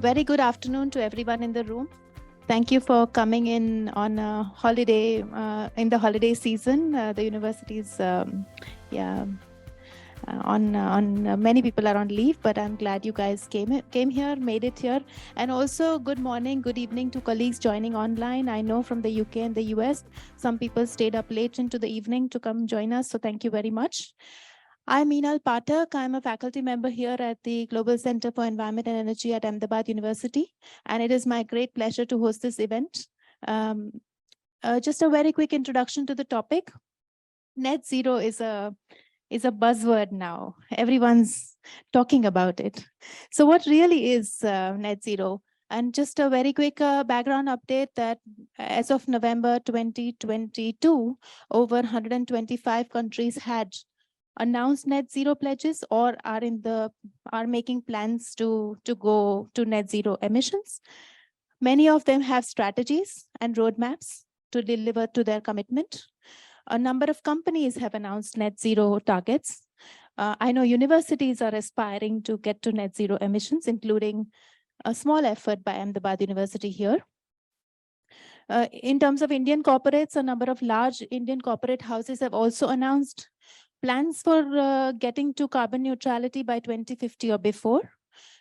very good afternoon to everyone in the room. Thank you for coming in on a holiday, in the holiday season. The university's, many people are on leave, but I'm glad you guys came here, made it here. And also good morning, good evening to colleagues joining online. I know from the UK and the US, some people stayed up late into the evening to come join us. So thank you very much. I'm Minal Pathak. I'm a faculty member here at the Global Center for Environment and Energy at Ahmedabad University. And it is my great pleasure to host this event. Just a very quick introduction to the topic. Net zero is a buzzword now. Everyone's talking about it. So what really is net zero? And just a very quick background update that as of November 2022, over 125 countries had announced net zero pledges or are making plans to go to net zero emissions. Many of them have strategies and roadmaps to deliver to their commitment. A number of companies have announced net zero targets. I know universities are aspiring to get to net zero emissions, including a small effort by Ahmedabad University here. In terms of Indian corporates, a number of large Indian corporate houses have also announced plans for getting to carbon neutrality by 2050 or before.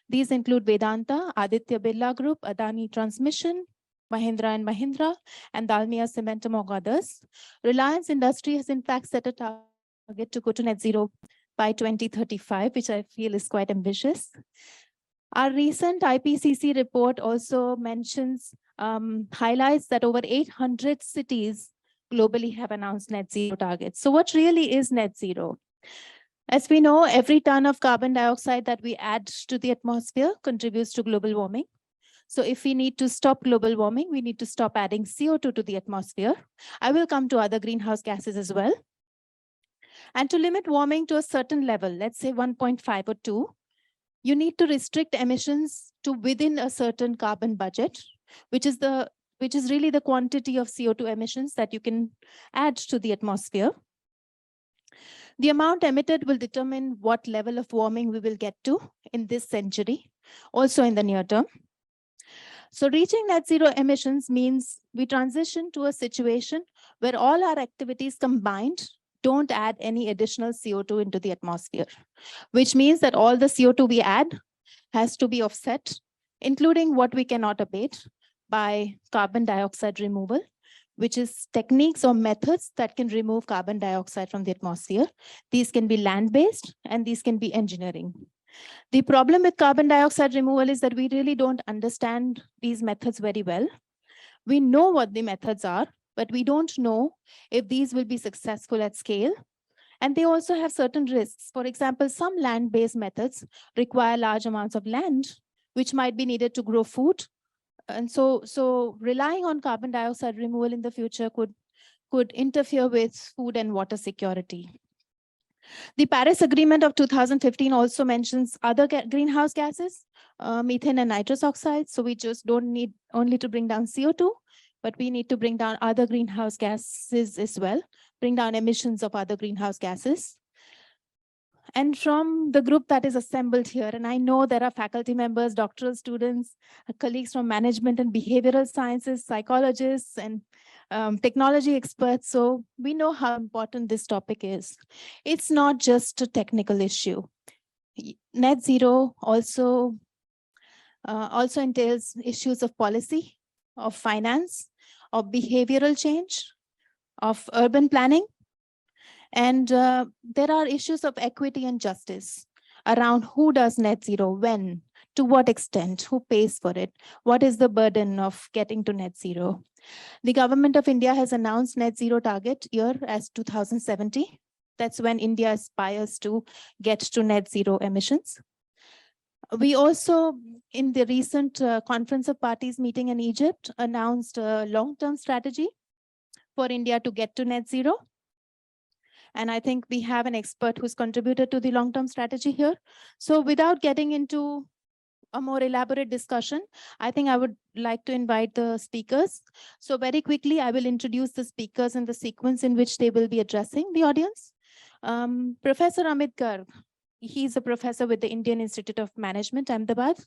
These include Vedanta, Aditya Birla Group, Adani Transmission, Mahindra and Mahindra, and Dalmia Cement, among others. Reliance Industry has in fact set a target to go to net zero by 2035, which I feel is quite ambitious. Our recent IPCC report also mentions, highlights that over 800 cities globally have announced net zero targets. So what really is net zero? As we know, every ton of carbon dioxide that we add to the atmosphere contributes to global warming. So if we need to stop global warming, we need to stop adding CO2 to the atmosphere. I will come to other greenhouse gases as well. And to limit warming to a certain level, let's say 1.5 or 2, you need to restrict emissions to within a certain carbon budget, which is really the quantity of CO2 emissions that you can add to the atmosphere. The amount emitted will determine what level of warming we will get to in this century, also in the near term. So reaching net zero emissions means we transition to a situation where all our activities combined don't add any additional CO2 into the atmosphere, which means that all the CO2 we add has to be offset, including what we cannot abate, by carbon dioxide removal, which is techniques or methods that can remove carbon dioxide from the atmosphere. These can be land-based and these can be engineering. The problem with carbon dioxide removal is that we really don't understand these methods very well. We know what the methods are, but we don't know if these will be successful at scale. And they also have certain risks. For example, some land-based methods require large amounts of land, which might be needed to grow food. And so relying on carbon dioxide removal in the future could interfere with food and water security. The Paris Agreement of 2015 also mentions other greenhouse gases, methane and nitrous oxides. So we just don't need only to bring down CO2, but we need to bring down other greenhouse gases as well, bring down emissions of other greenhouse gases. And from the group that is assembled here, and I know there are faculty members, doctoral students, colleagues from management and behavioral sciences, psychologists, and technology experts. So we know how important this topic is. It's not just a technical issue. Net zero also entails issues of policy, of finance, of behavioral change, of urban planning. And there are issues of equity and justice around who does net zero, when, to what extent, who pays for it, what is the burden of getting to net zero. The government of India has announced net zero target year as 2070. That's when India aspires to get to net zero emissions. We also, in the recent Conference of Parties meeting in Egypt, announced a long-term strategy for India to get to net zero. And I think we have an expert who's contributed to the long-term strategy here. So without getting into a more elaborate discussion, I think I would like to invite the speakers. So very quickly, I will introduce the speakers in the sequence in which they will be addressing the audience. Professor Amit Garg, he's a professor with the Indian Institute of Management, Ahmedabad.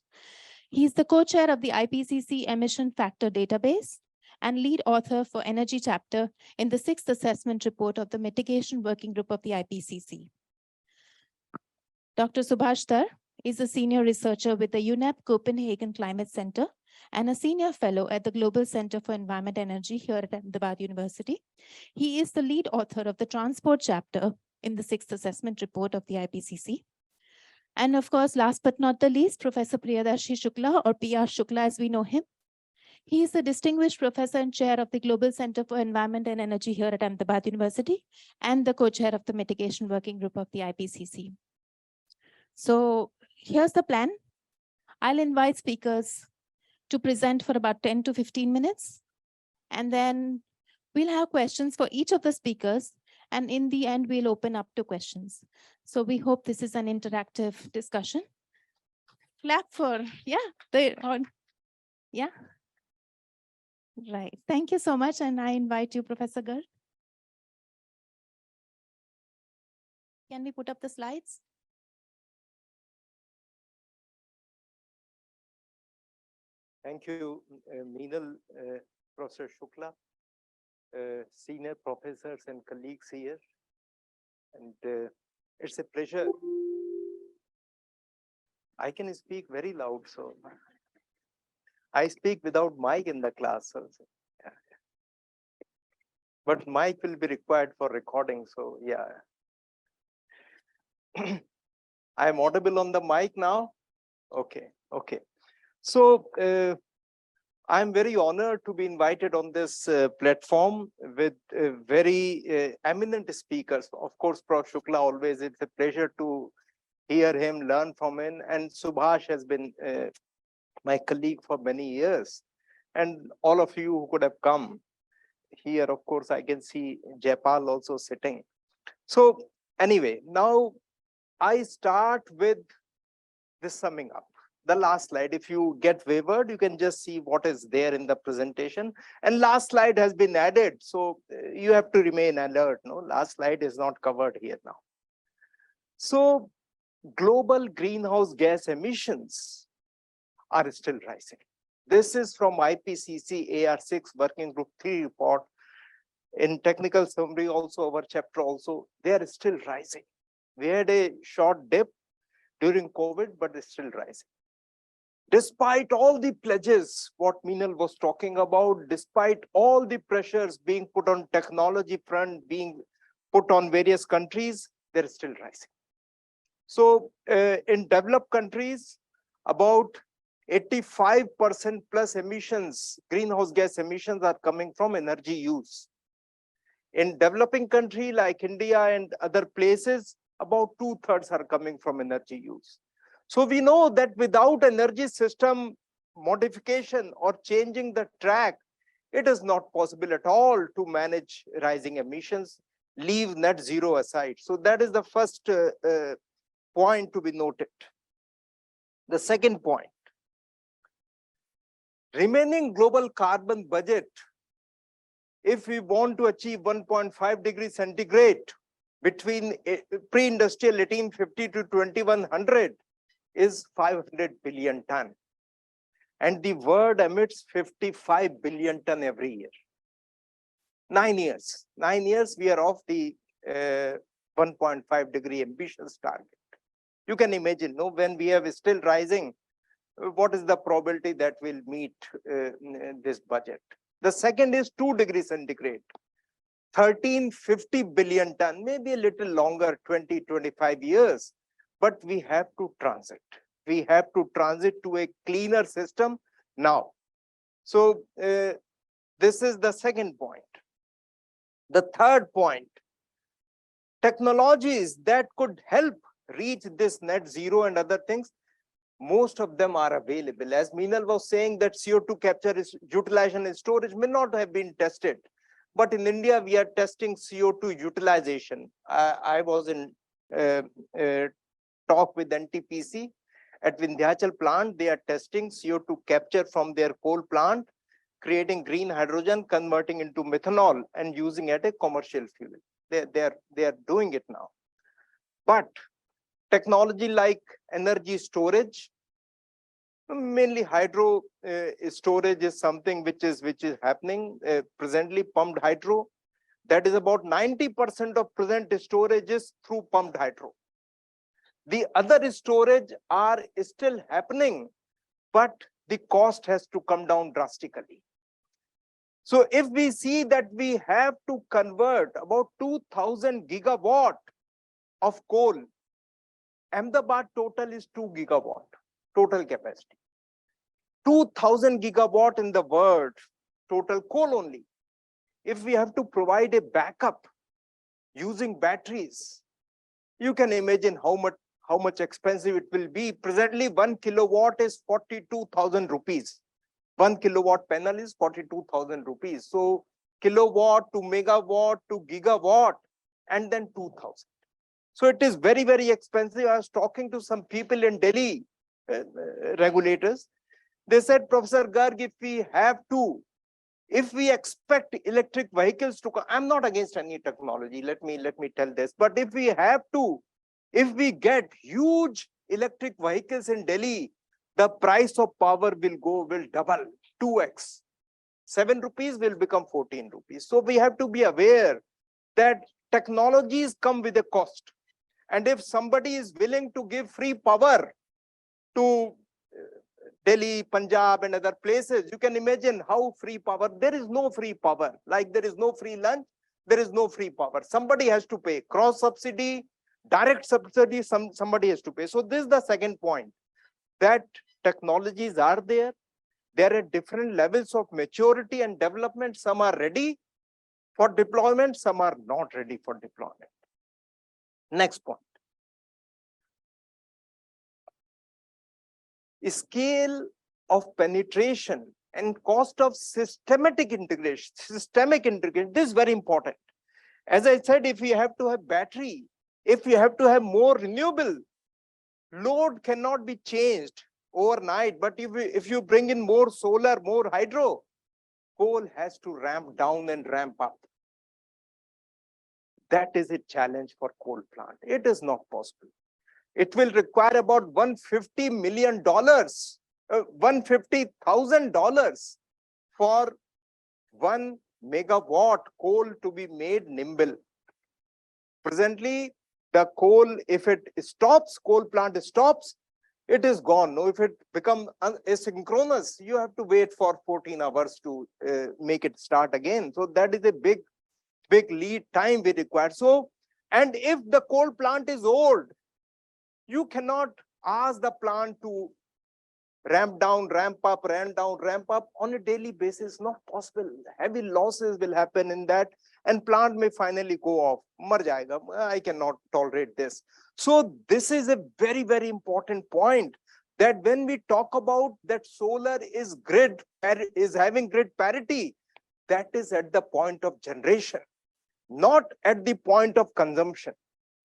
He's the co-chair of the IPCC Emission Factor Database and lead author for Energy Chapter in the 6th Assessment Report of the Mitigation Working Group of the IPCC. Dr. Subash Dhar is a senior researcher with the UNEP Copenhagen Climate Center and a senior fellow at the Global Center for Environment and Energy here at Ahmedabad University. He is the lead author of the Transport Chapter in the 6th Assessment Report of the IPCC. And of course, last but not the least, Professor Priyadarshi Shukla, or PR Shukla as we know him. He is a distinguished professor and chair of the Global Center for Environment and Energy here at Ahmedabad University and the co-chair of the Mitigation Working Group of the IPCC. So here's the plan. I'll invite speakers to present for about 10 to 15 minutes. And then we'll have questions for each of the speakers. And in the end, we'll open up to questions. So we hope this is an interactive discussion. Clap for, yeah. Right. Thank you so much. And I invite you, Professor Garg. Can we put up the slides? Thank you, Minal, Professor Shukla, senior professors and colleagues here. And it's a pleasure. I can speak very loud, so I speak without mic in the class also. Yeah. But mic will be required for recording, so yeah. I am audible on the mic now? Okay, okay. So I'm very honored to be invited on this platform with very eminent speakers. Of course, Prof. Shukla, always it's a pleasure to hear him, learn from him. And Subash has been my colleague for many years. And all of you who could have come here, of course, I can see Jaipal also sitting. So anyway, now I start with this summing up. The last slide, if you get wavered, you can just see what is there in the presentation. And last slide has been added, so you have to remain alert. No, last slide is not covered here now. So global greenhouse gas emissions are still rising. This is from IPCC AR6 Working Group 3 report. In technical summary also, our chapter also, they are still rising. We had a short dip during COVID, but it's still rising. Despite all the pledges, what Minal was talking about, despite all the pressures being put on technology front, being put on various countries, they're still rising. So in developed countries, about 85% plus emissions, greenhouse gas emissions are coming from energy use. In developing country like India and other places, about 2/3 are coming from energy use. So we know that without energy system modification or changing the track, it is not possible at all to manage rising emissions, leave net zero aside. So that is the first point to be noted. The second point, remaining global carbon budget, if we want to achieve 1.5 degrees centigrade between pre-industrial 1850 to 2100, is 500 billion ton, and the world emits 55 billion ton every year. 9 years, we are off the 1.5 degree ambitious target. You can imagine, no, when we have still rising, what is the probability that we'll meet this budget? The second is 2 degrees centigrade, 1350 billion ton, maybe a little longer, 20-25 years. But we have to transit. We have to transit to a cleaner system now. So this is the second point. The third point, technologies that could help reach this net zero and other things, most of them are available. As Minal was saying, that CO2 capture, utilization and storage may not have been tested. But in India, we are testing CO2 utilization. I was in talk with NTPC at Vindhyachal plant. They are testing CO2 capture from their coal plant, creating green hydrogen, converting into methanol and using it as a commercial fuel. They are doing it now. But technology like energy storage, Mainly hydro storage is something which is happening presently. Pumped hydro, that is about 90% of present storage is through pumped hydro. The other storage are still happening, but the cost has to come down drastically. So if we see that we have to convert about 2000 gigawatt of coal, Ahmedabad total is 2 gigawatt total capacity. 2000 gigawatt in the world, total coal only. If we have to provide a backup using batteries, you can imagine how much expensive it will be. Presently, 1 kilowatt is 42,000 rupees. 1 kilowatt panel is 42,000 rupees. So kilowatt to megawatt to gigawatt, and then 2,000. So it is very, very expensive. I was talking to some people in Delhi, regulators. They said, Professor Garg, if we expect electric vehicles to come, I'm not against any technology. Let me tell this. But if we get huge electric vehicles in Delhi, the price of power will double, 2x. 7 rupees will become 14 rupees. So we have to be aware that technologies come with a cost. And if somebody is willing to give free power to Delhi, Punjab, and other places, you can imagine how free power. There is no free power. Like there is no free lunch, there is no free power. Somebody has to pay. Cross subsidy, direct subsidy, somebody has to pay. So this is the second point, that technologies are there. There are different levels of maturity and development. Some are ready for deployment, some are not ready for deployment. Next point. Scale of penetration and cost of systemic integration. This is very important. As I said, if you have to have battery, if you have to have more renewable, load cannot be changed overnight. But if you bring in more solar, more hydro, coal has to ramp down and ramp up. That is a challenge for coal plant. It is not possible. It will require about $150 million, $150,000 for 1 megawatt coal to be made nimble. Presently, the coal, if it stops, coal plant stops, it is gone. No, if it becomes asynchronous, you have to wait for 14 hours to make it start again. So that is a big lead time we require. So, and if the coal plant is old, you cannot ask the plant to ramp down, ramp up, ramp down, ramp up on a daily basis. Not possible. Heavy losses will happen in that, and plant may finally go off. Mar jayega. I cannot tolerate this. So this is a very, very important point, that when we talk about that solar is having grid parity, that is at the point of generation, not at the point of consumption.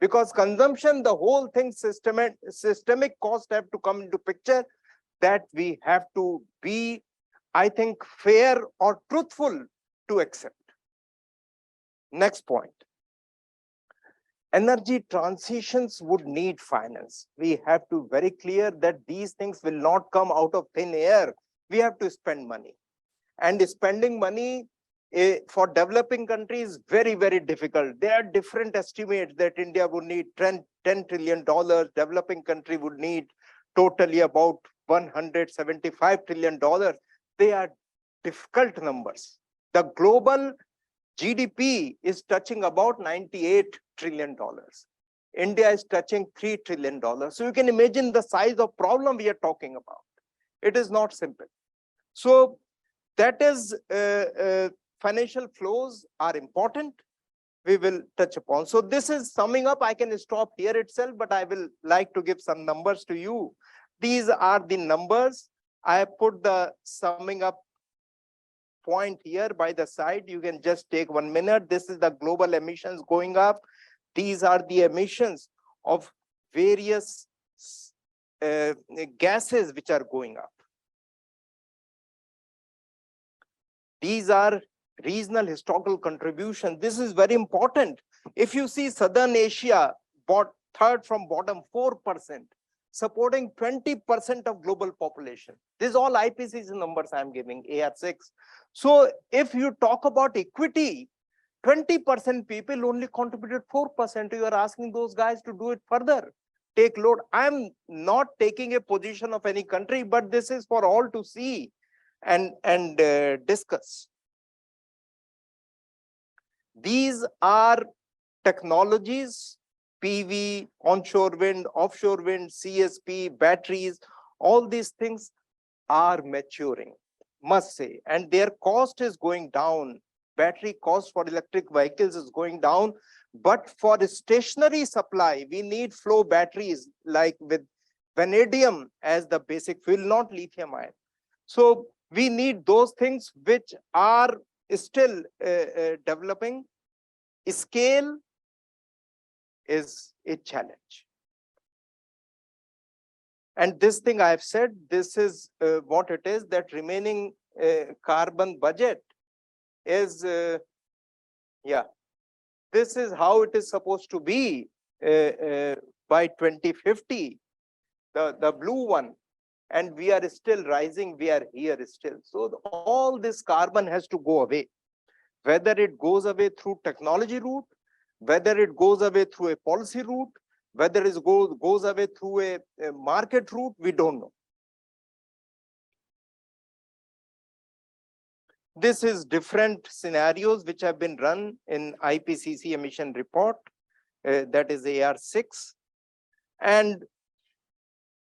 Because consumption, the whole thing, systemic cost have to come into picture, that we have to be, I think, fair or truthful to accept. Next point. Energy transitions would need finance. We have to be very clear that these things will not come out of thin air. We have to spend money. And spending money for developing countries is very, very difficult. There are different estimates that India would need $10 trillion. Developing country would need totally about $175 trillion. They are difficult numbers. The global GDP is touching about $98 trillion. India is touching $3 trillion. So you can imagine the size of problem we are talking about. It is not simple. So that is financial flows are important. We will touch upon. So this is summing up. I can stop here itself, but I will like to give some numbers to you. These are the numbers. I have put the summing up point here by the side. You can just take 1 minute. This is the global emissions going up. These are the emissions of various gases which are going up. These are regional historical contribution. This is very important. If you see Southern Asia, third from bottom, 4%. supporting 20% of global population. This is all IPCC numbers I'm giving, AR6. So if you talk about equity, 20% people only contributed 4%. You are asking those guys to do it further, take load. I'm not taking a position of any country, but this is for all to see and discuss. These are technologies, PV, onshore wind, offshore wind, CSP, batteries, all these things are maturing, must say, and their cost is going down. Battery cost for electric vehicles is going down, but for the stationary supply, we need flow batteries like with vanadium as the basic fuel, not lithium ion. So we need those things which are still developing. Scale is a challenge. And this thing I have said, this is what it is, that remaining carbon budget is, yeah, this is how it is supposed to be by 2050, the blue one. And we are still rising, we are here still. So all this carbon has to go away, whether it goes away through technology route, whether it goes away through a policy route, whether it goes away through a market route, we don't know. This is different scenarios which have been run in IPCC emission report, that is AR6. And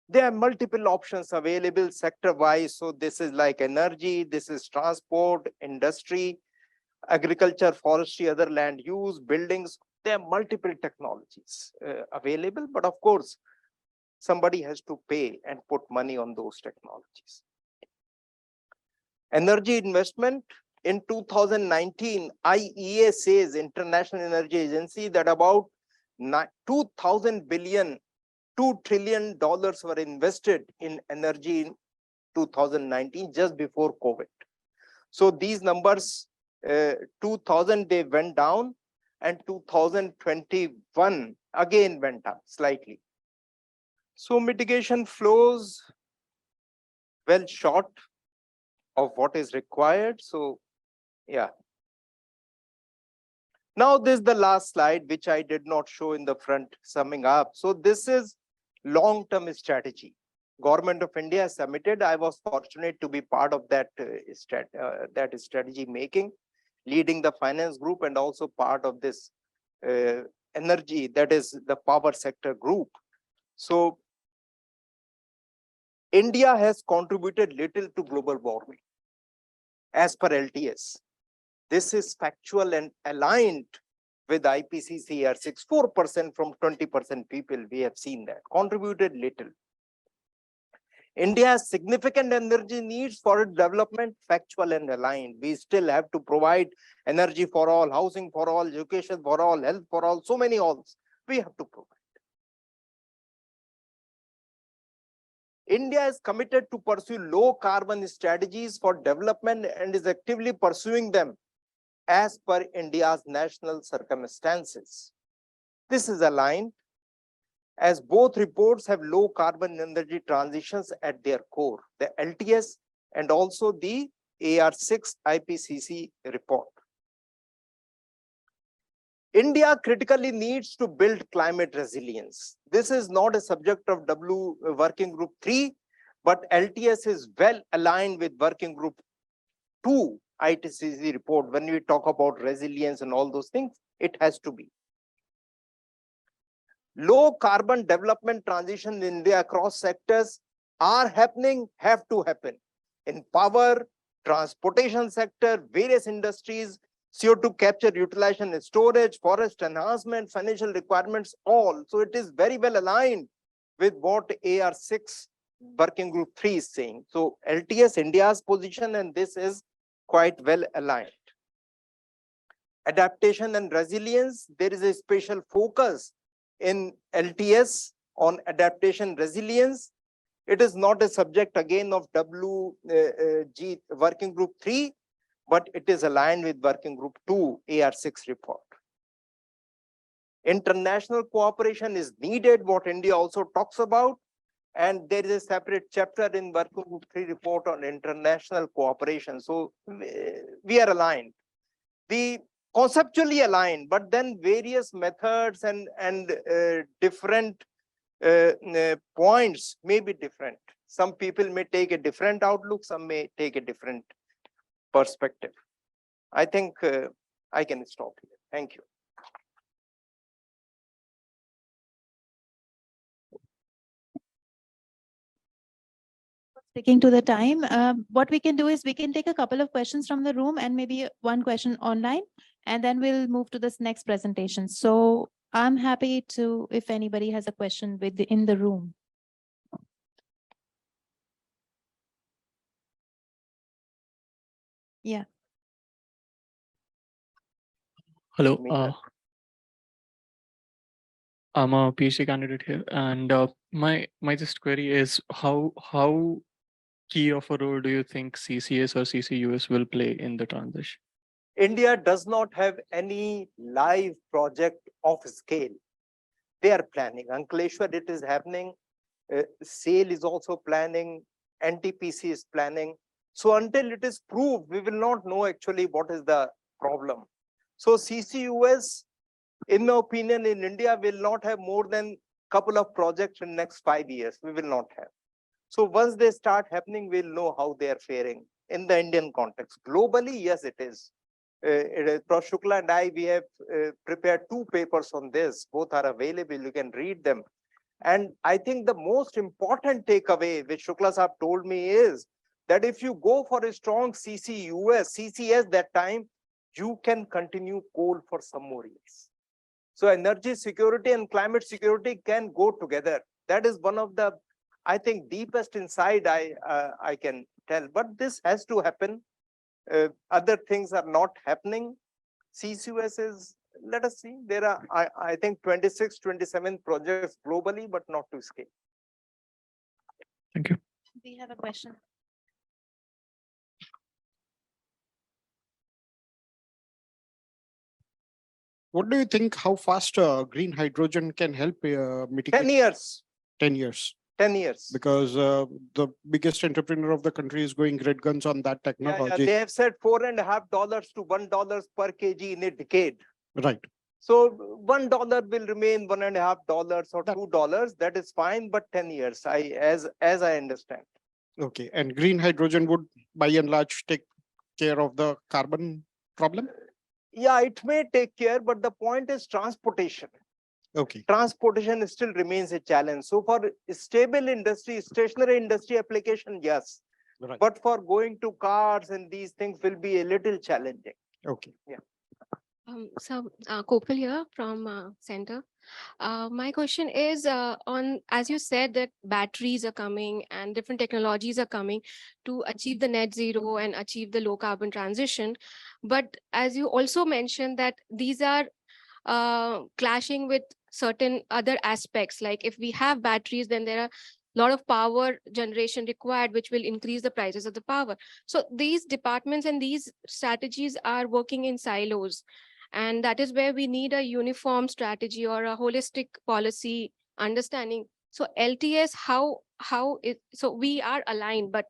there are multiple options available sector-wise. So this is like energy, this is transport, industry, agriculture, forestry, other land use, buildings. There are multiple technologies available, but of course, somebody has to pay and put money on those technologies. Energy investment in 2019, IEA says, International Energy Agency, that about 2,000 billion, $2 trillion were invested in energy in 2019, just before COVID. So these numbers, 2000 they went down, and 2021 again went up slightly. So mitigation flows well short of what is required. So yeah. Now this is the last slide, which I did not show in the front, summing up. So this is long-term strategy. Government of India has submitted. I was fortunate to be part of that strategy making, leading the finance group, and also part of this energy, that is the power sector group. So India has contributed little to global warming as per LTS. This is factual and aligned with IPCC AR6, 4% from 20% people, we have seen that, contributed little. India has significant energy needs for its development, factual and aligned. We still have to provide energy for all, housing for all, education for all, health for all, so many alls we have to provide. India is committed to pursue low carbon strategies for development and is actively pursuing them as per India's national circumstances. This is aligned, as both reports have low carbon energy transitions at their core, the LTS and also the AR6 IPCC report. India critically needs to build climate resilience. This is not a subject of Working Group 3, but LTS is well aligned with Working Group 2 IPCC report. When we talk about resilience and all those things, it has to be. Low carbon development transition in India across sectors are happening, have to happen. In power, transportation sector, various industries, CO2 capture, utilization and storage, forest enhancement, financial requirements, all. So it is very well aligned with what AR6 Working Group 3 is saying. So LTS, India's position, and this is quite well aligned. Adaptation and resilience, there is a special focus in LTS on adaptation resilience. It is not a subject again of Working Group 3, but it is aligned with Working Group 2 AR6 report. International cooperation is needed, what India also talks about. And there is a separate chapter in Working Group 3 report on international cooperation. So we are aligned. We conceptually aligned, but then various methods and different points may be different. Some people may take a different outlook, some may take a different perspective. I think I can stop here. Thank you. Sticking to the time, what we can do is we can take a couple of questions from the room and maybe one question online, and then we'll move to this next presentation. So I'm happy to, if anybody has a question in the room. Yeah. Hello, I'm a PhD candidate here, and my just query is how key of a role do you think CCS or CCUS will play in the transition? India does not have any live project of scale. They are planning. Ankleshwar, it is happening. SAIL is also planning. NTPC is planning. So until it is proved, we will not know actually what is the problem. So CCUS, in my opinion, in India will not have more than couple of projects in next 5 years. We will not have. So once they start happening, we'll know how they are faring in the Indian context. Globally, yes, it is. Prof. Shukla and I, we have prepared 2 papers on this. Both are available. You can read them. And I think the most important takeaway, which Shukla Saab told me, is that if you go for a strong CCS that time, you can continue coal for some more years. So energy security and climate security can go together. That is one of the, I think, deepest insight I can tell. But this has to happen. Other things are not happening. CCUS is, let us see, there are, I think, 26, 27 projects globally, but not to scale. Thank you. We have a question. What do you think, how fast green hydrogen can help mitigate? 10 years. 10 years. 10 years. Because the biggest entrepreneur of the country is going red guns on that technology. Yeah, they have said $4.50 to $1 per kg in a decade. Right. So $1 will remain $1.50 or $2. That is fine, but 10 years, as I understand. Okay, and green hydrogen would, by and large, take care of the carbon problem. Yeah, it may take care, but the point is transportation. Okay. Transportation still remains a challenge. So for stable industry, stationary industry application, yes. Right. But for going to cars and these things will be a little challenging. Okay. Yeah. Kopal here from Center. My question is on, as you said, that batteries are coming and different technologies are coming to achieve the net zero and achieve the low carbon transition. But as you also mentioned that these are clashing with certain other aspects. Like if we have batteries, then there are a lot of power generation required, which will increase the prices of the power. So these departments and these strategies are working in silos. And that is where we need a uniform strategy or a holistic policy understanding. So LTS, so we are aligned, but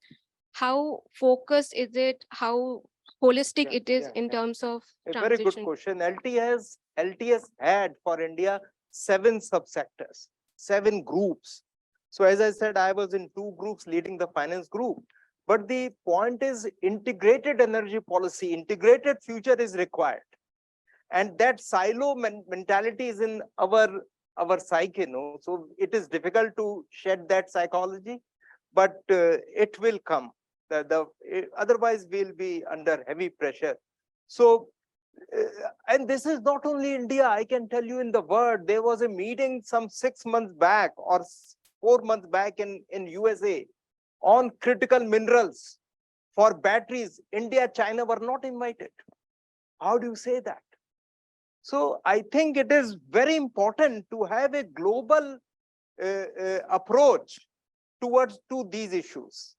how focused is it? How holistic it is in terms of transition? Very good question. LTS had for India 7 subsectors, 7 groups. So as I said, I was in 2 groups leading the finance group. But the point is integrated energy policy, integrated future is required. And that silo mentality is in our psyche, no? So it is difficult to shed that psychology, but it will come. Otherwise we'll be under heavy pressure. So, and this is not only India, I can tell you in the world, there was a meeting some 6 months back or 4 months back in USA on critical minerals for batteries. India, China were not invited. How do you say that? So I think it is very important to have a global approach to these issues.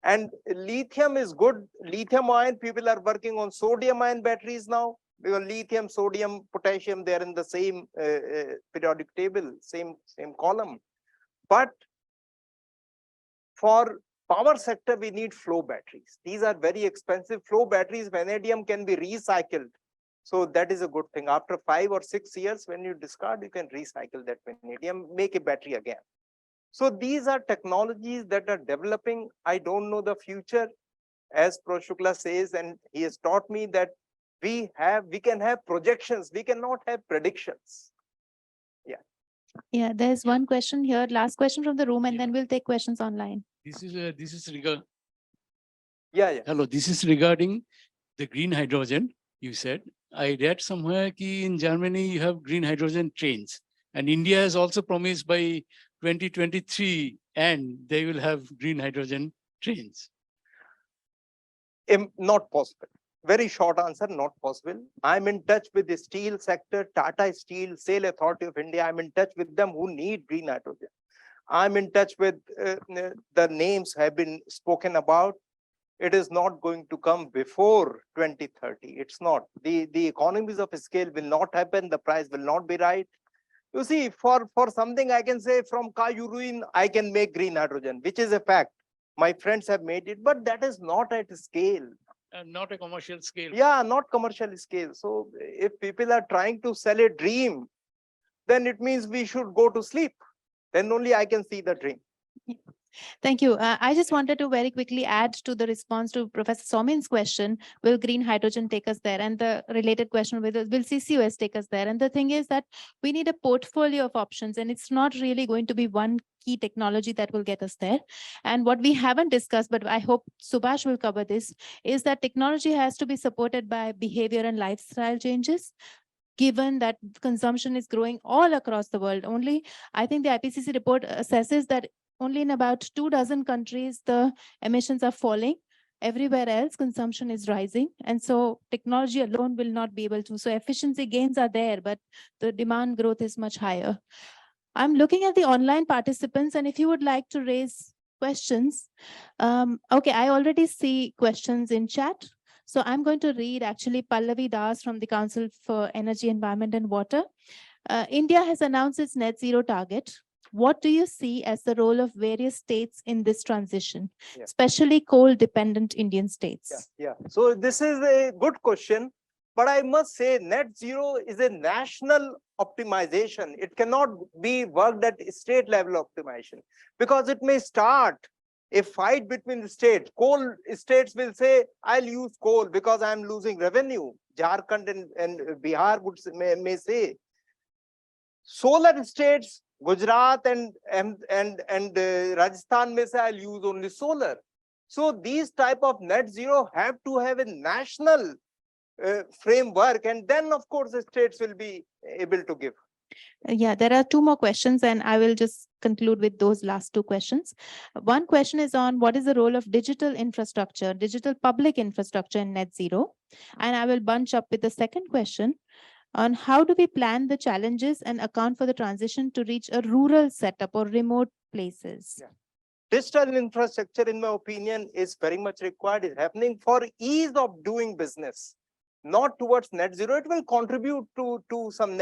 And lithium is good. Lithium ion, people are working on sodium ion batteries now. Because lithium, sodium, potassium, they are in the same periodic table, same column. But For power sector, we need flow batteries. These are very expensive. Flow batteries, vanadium can be recycled. So that is a good thing. After 5 or 6 years, when you discard, you can recycle that vanadium, make a battery again. So these are technologies that are developing. I don't know the future, as Pro Shukla says, and he has taught me that we can have projections, we cannot have predictions. Yeah, there's one question here, last question from the room, and then we'll take questions online. This is regard. Yeah. Hello, this is regarding the green hydrogen. You said I read somewhere that in Germany you have green hydrogen trains, and India has also promised by 2023 and they will have green hydrogen trains. Not possible. Very short answer, not possible. I'm in touch with the steel sector, Tata Steel, Sale Authority of India. I'm in touch with them who need green hydrogen. I'm in touch with the names have been spoken about. It is not going to come before 2030. It's not. The economies of scale will not happen. The price will not be right. You see, for something I can say from Kayuruin, I can make green hydrogen, which is a fact. My friends have made it, but that is not at scale. Not a commercial scale. Yeah, not commercial scale. So if people are trying to sell a dream, then it means we should go to sleep. Then only I can see the dream. Thank you. I just wanted to very quickly add to the response to Professor Somin's question, will green hydrogen take us there? And the related question, will CCUS take us there? And the thing is that we need a portfolio of options, and it's not really going to be one key technology that will get us there. And what we haven't discussed, but I hope Subash will cover this, is that technology has to be supported by behavior and lifestyle changes. Given that consumption is growing all across the world, I think the IPCC report assesses that only in about 24 countries, the emissions are falling. Everywhere else, consumption is rising. And so technology alone will not be able to. So efficiency gains are there, but the demand growth is much higher. I'm looking at the online participants, and if you would like to raise questions, okay, I already see questions in chat. So I'm going to read actually Pallavi Das from the Council for Energy, Environment and Water. India has announced its net zero target. What do you see as the role of various states in this transition, especially coal-dependent Indian states? Yeah. So this is a good question, but I must say net zero is a national optimization. It cannot be worked at state level optimization, because it may start a fight between the states. Coal states will say, I'll use coal because I'm losing revenue. Jharkhand and Bihar may say. Solar states, Gujarat and Rajasthan may say, I'll use only solar. So these type of net zero have to have a national framework, and then of course the states will be able to give. Yeah, there are 2 more questions, and I will just conclude with those last 2 questions. One question is on what is the role of digital infrastructure, digital public infrastructure in net zero? And I will bunch up with the second question on how do we plan the challenges and account for the transition to reach a rural setup or remote places? Yeah. Digital infrastructure, in my opinion, is very much required. It's happening for ease of doing business, not towards net zero. It will contribute to some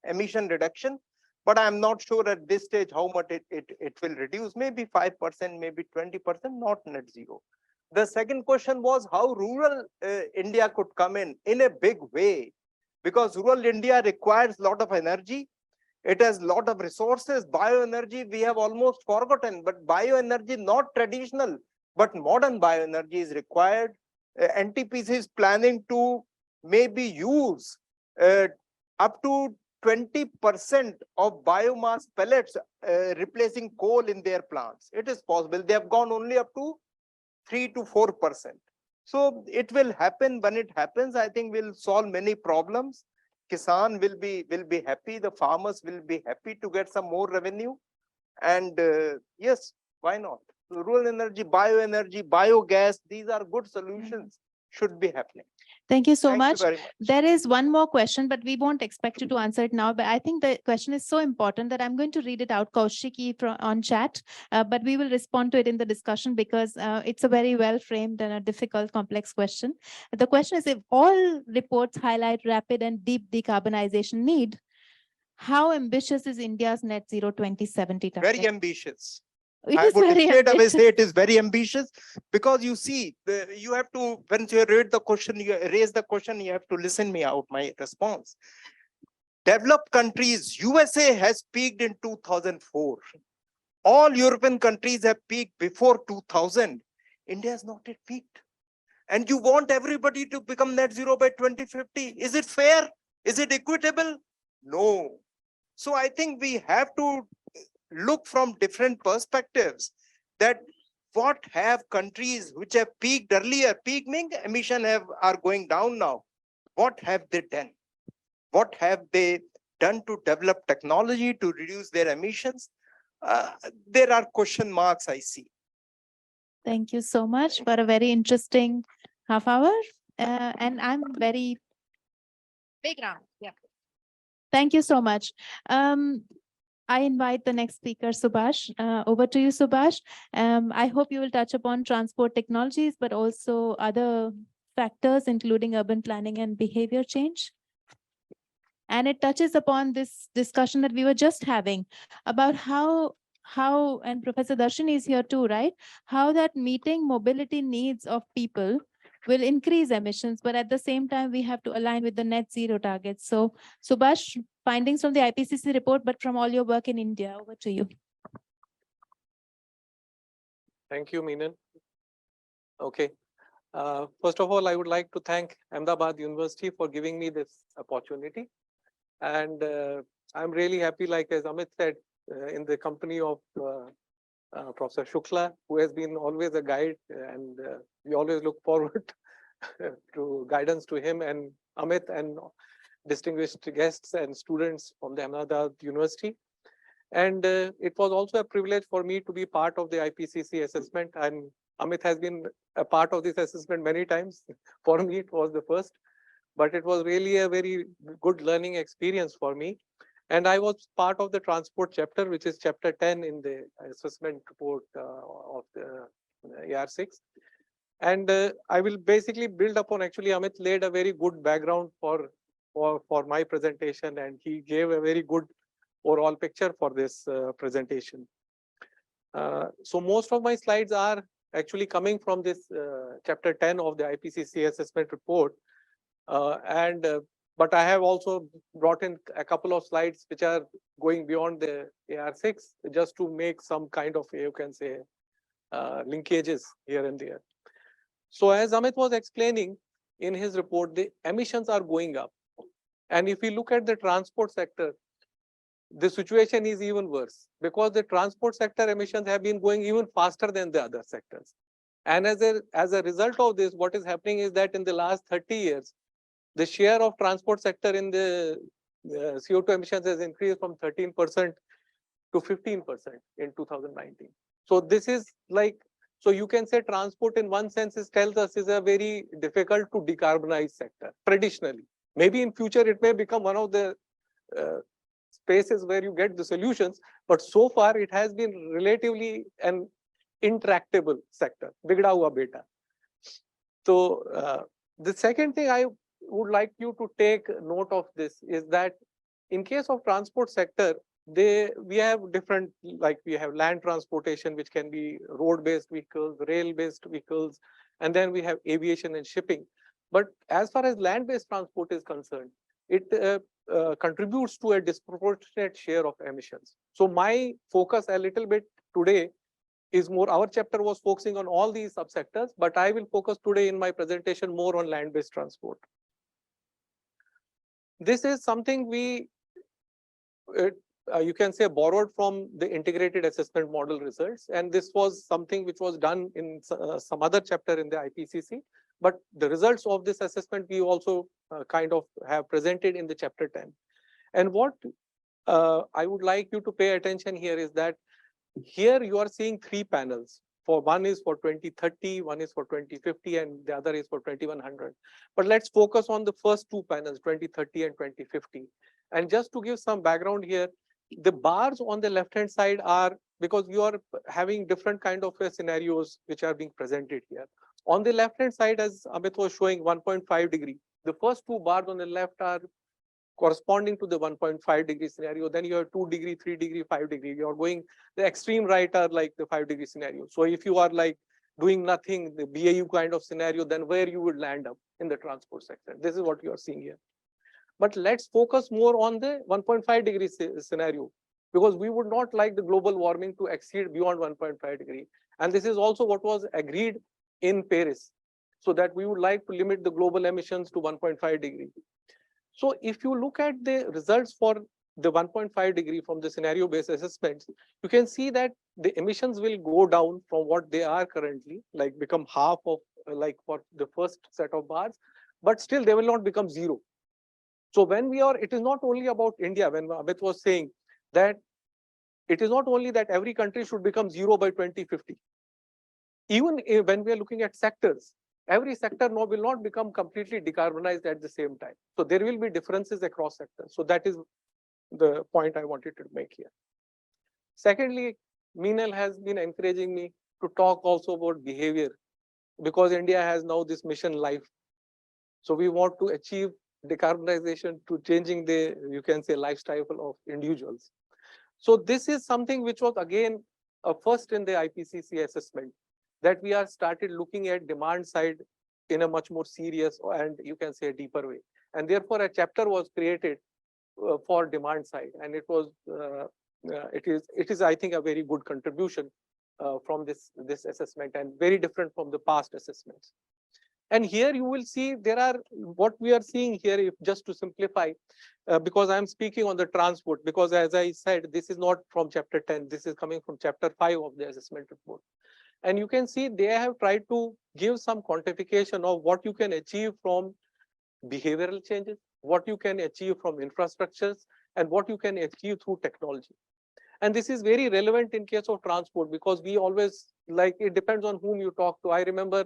emission reduction, but I'm not sure at this stage how much it will reduce. Maybe 5%, maybe 20%, not net zero. The second question was how rural India could come in a big way, because rural India requires a lot of energy. It has a lot of resources. Bioenergy, we have almost forgotten, but bioenergy, not traditional, but modern bioenergy is required. NTPC is planning to maybe use up to 20% of biomass pellets replacing coal in their plants. It is possible. They have gone only up to 3 to 4%. So it will happen. When it happens, I think we'll solve many problems. Kisan will be happy. The farmers will be happy to get some more revenue. And yes, why not? Rural energy, bioenergy, biogas, these are good solutions, should be happening. Thank you so Thank much. you very much. There is one more question, but we won't expect you to answer it now. But I think the question is so important that I'm going to read it out, Kaushiki, on chat. But we will respond to it in the discussion, because it's a very well framed and a difficult, complex question. The question is, if all reports highlight rapid and deep decarbonization need, how ambitious is India's net zero 2070 target? Very ambitious. It I is would very straight away ambitious. say it is very ambitious, because you see, you have to, when you read the question, you raise the question, you have to listen me out my response. Developed countries, USA has peaked in 2004. All European countries have peaked before 2000. India has not yet peaked. And you want everybody to become net zero by 2050. Is it fair? Is it equitable? No. So I think we have to look from different perspectives, that what have countries which have peaked earlier, peak meaning emission are going down now. What have they done? What have they done to develop technology to reduce their emissions? There are question marks I see. Thank you so much for a very interesting half hour. And I'm very big round. Yeah. Thank you so much. I invite the next speaker, Subash. Over to you, Subash. I hope you will touch upon transport technologies, but also other factors, including urban planning and behavior change. And it touches upon this discussion that we were just having about how, and Professor Darshan is here too, right? How that meeting mobility needs of people will increase emissions, but at the same time, we have to align with the net zero targets. So Subash, findings from the IPCC report, but from all your work in India, over to you. Thank you, Minal. Okay. First of all, I would like to thank Ahmedabad University for giving me this opportunity. And I'm really happy, like as Amit said, in the company of Professor Shukla, who has been always a guide, and we always look forward to guidance to him and Amit and distinguished guests and students from the Ahmedabad University. And it was also a privilege for me to be part of the IPCC assessment, and Amit has been a part of this assessment many times. For me, it was the first, but it was really a very good learning experience for me. And I was part of the transport chapter, which is chapter 10 in the assessment report of the AR6. And I will basically build upon, actually, Amit laid a very good background for my presentation, and he gave a very good overall picture for this presentation. So most of my slides are actually coming from this chapter 10 of the IPCC assessment report. But I have also brought in a couple of slides which are going beyond the AR6, just to make some kind of, you can say, linkages here and there. So as Amit was explaining in his report, the emissions are going up. And if we look at the transport sector, the situation is even worse, because the transport sector emissions have been going even faster than the other sectors. And as a result of this, what is happening is that in the last 30 years, the share of transport sector in the CO2 emissions has increased from 13% to 15% in 2019. So this is like, so you can say transport in one sense tells us is a very difficult to decarbonize sector traditionally. Maybe in future it may become one of the spaces where you get the solutions, but so far it has been relatively an intractable sector. Bigda hua beta. So the second thing I would like you to take note of this is that in case of transport sector, we have different, like we have land transportation, which can be road-based vehicles, rail-based vehicles, and then we have aviation and shipping. But as far as land-based transport is concerned, it contributes to a disproportionate share of emissions. So my focus a little bit today is more, our chapter was focusing on all these subsectors, but I will focus today in my presentation more on land-based transport. This is something we, you can say, borrowed from the integrated assessment model results. And this was something which was done in some other chapter in the IPCC. But the results of this assessment, we also kind of have presented in the chapter 10. And what I would like you to pay attention here is that here you are seeing three panels. For one is for 2030, one is for 2050, and the other is for 2100. But let's focus on the first two panels, 2030 and 2050. And just to give some background here, the bars on the left-hand side are, because you are having different kind of scenarios which are being presented here. On the left-hand side, as Amit was showing, 1.5 degree. The first two bars on the left are corresponding to the 1.5 degree scenario. Then you have 2 degree, 3 degree, 5 degree. You're going, the extreme right are like the 5 degree scenario. So if you are like doing nothing, the BAU kind of scenario, then where you would land up in the transport sector. This is what you are seeing here. But let's focus more on the 1.5 degree scenario, because we would not like the global warming to exceed beyond 1.5 degree. And this is also what was agreed in Paris, so that we would like to limit the global emissions to 1.5 degree. So if you look at the results for the 1.5 degree from the scenario based assessments, you can see that the emissions will go down from what they are currently, like become half of like for the first set of bars, but still they will not become zero. So when we are, it is not only about India, when Amit was saying that it is not only that every country should become zero by 2050. Even when we are looking at sectors, every sector now will not become completely decarbonized at the same time. So there will be differences across sectors. So that is the point I wanted to make here. Secondly, Minal has been encouraging me to talk also about behavior, because India has now this mission life. So we want to achieve decarbonization to changing the, you can say, lifestyle of individuals. So this is something which was again a first in the IPCC assessment, that we are started looking at demand side in a much more serious and you can say a deeper way. And therefore a chapter was created for demand side, and it was it is I think a very good contribution from this assessment, and very different from the past assessments. And here you will see there are, what we are seeing here, if just to simplify, because I'm speaking on the transport, because as I said, this is not from chapter 10, this is coming from chapter 5 of the assessment report. And you can see they have tried to give some quantification of what you can achieve from behavioral changes, what you can achieve from infrastructures, and what you can achieve through technology. And this is very relevant in case of transport, because we always, like, it depends on whom you talk to. I remember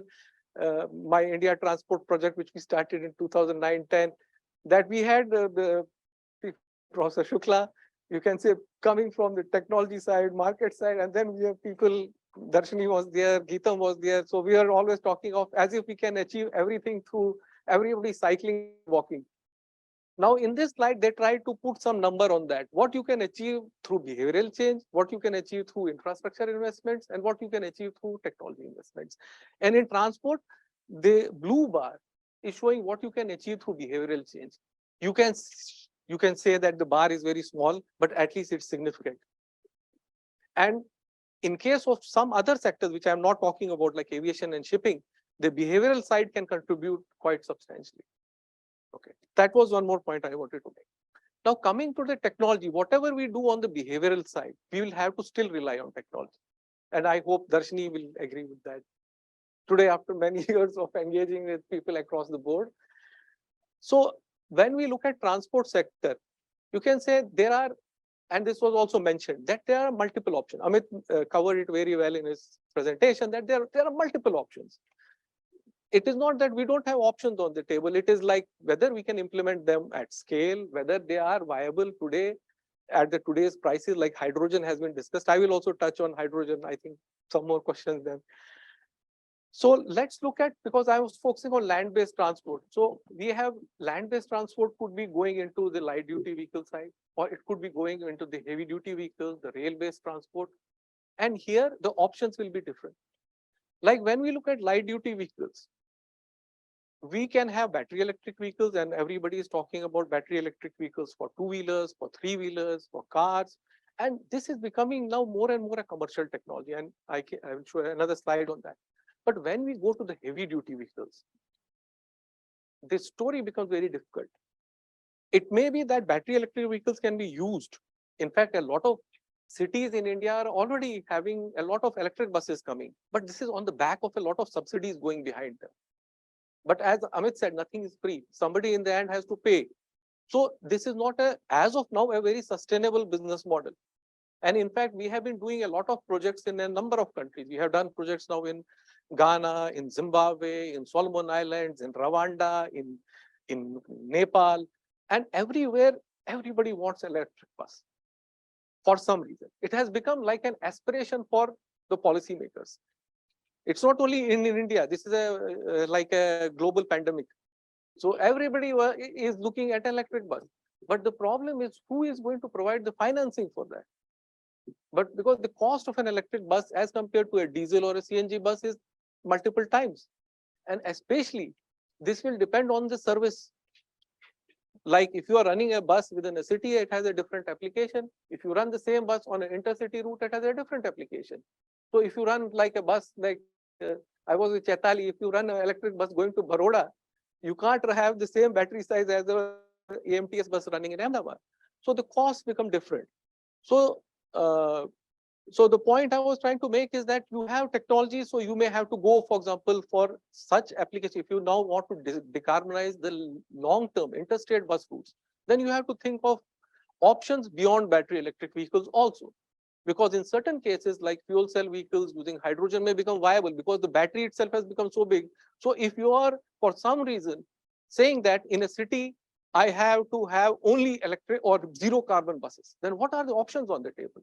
my India transport project, which we started in 2009-10, that we had Professor Shukla, you can say, coming from the technology side, market side, and then we have people, Darshini was there, Geetam was there. So we are always talking of as if we can achieve everything through everybody cycling, walking. Now in this slide, they try to put some number on that. What you can achieve through behavioral change, what you can achieve through infrastructure investments, and what you can achieve through technology investments. And in transport, the blue bar is showing what you can achieve through behavioral change. You can say that the bar is very small, but at least it's significant. And in case of some other sectors, which I'm not talking about, like aviation and shipping, the behavioral side can contribute quite substantially. Okay, that was one more point I wanted to make. Now coming to the technology, whatever we do on the behavioral side, we will have to still rely on technology. And I hope Darshini will agree with that. Today, after many years of engaging with people across the board. So when we look at transport sector, you can say there are, and this was also mentioned, that there are multiple options. Amit covered it very well in his presentation, that there are multiple options. It is not that we don't have options on the table. It is like whether we can implement them at scale, whether they are viable today at the today's prices, like hydrogen has been discussed. I will also touch on hydrogen, I think some more questions then. So let's look at, because I was focusing on land-based transport. So we have land-based transport could be going into the light duty vehicle side, or it could be going into the heavy duty vehicles, the rail-based transport. And here the options will be different. Like when we look at light duty vehicles, we can have battery electric vehicles, and everybody is talking about battery electric vehicles for two-wheelers, for three-wheelers, for cars. And this is becoming now more and more a commercial technology. And I will show another slide on that. But when we go to the heavy duty vehicles, the story becomes very difficult. It may be that battery electric vehicles can be used. In fact, a lot of cities in India are already having a lot of electric buses coming, but this is on the back of a lot of subsidies going behind them. But as Amit said, nothing is free. Somebody in the end has to pay. So this is not as of now, a very sustainable business model. And in fact, we have been doing a lot of projects in a number of countries. We have done projects now in Ghana, in Zimbabwe, in Solomon Islands, in Rwanda, in Nepal, and everywhere, everybody wants electric bus for some reason. It has become like an aspiration for the policymakers. It's not only in India. This is like a global pandemic. So everybody is looking at electric bus. But the problem is, who is going to provide the financing for that? But because the cost of an electric bus as compared to a diesel or a CNG bus is multiple times. And especially, this will depend on the service. Like if you are running a bus within a city, it has a different application. If you run the same bus on an intercity route, it has a different application. So if you run like a bus, like I was with Chaitali, if you run an electric bus going to Baroda, you can't have the same battery size as the AMTS bus running in Ahmedabad. So the costs become different. So so the point I was trying to make is that you have technology, so you may have to go, for example, for such application. If you now want to decarbonize the long-term interstate bus routes, then you have to think of options beyond battery electric vehicles also. Because in certain cases, like fuel cell vehicles using hydrogen may become viable because the battery itself has become so big. So if you are, for some reason, saying that in a city, I have to have only electric or zero carbon buses, then what are the options on the table?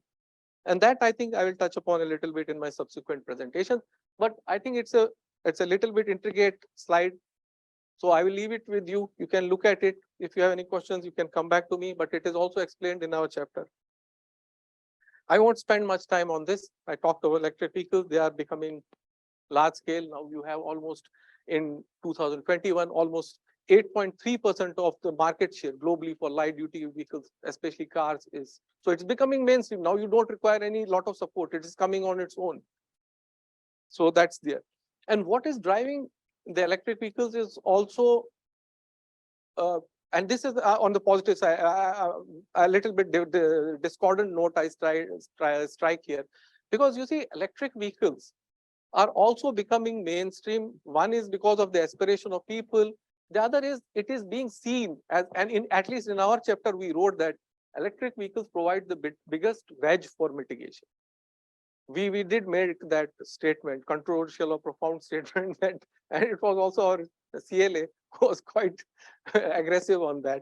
And that I think I will touch upon a little bit in my subsequent presentation. But I think it's a little bit intricate slide. So I will leave it with you. You can look at it. If you have any questions, you can come back to me, but it is also explained in our chapter. I won't spend much time on this. I talked about electric vehicles. They are becoming large scale. Now you have almost in 2021, almost 8.3% of the market share globally for light duty vehicles, especially cars is. So it's becoming mainstream. Now you don't require any lot of support. It is coming on its own. So that's there. And what is driving the electric vehicles is also, and this is on the positive side, a little bit discordant note I strike here, because you see electric vehicles are also becoming mainstream. One is because of the aspiration of people. The other is it is being seen as, and in at least in our chapter, we wrote that electric vehicles provide the biggest wedge for mitigation. We did make that statement, controversial or profound statement, that, and it was also our CLA was quite aggressive on that.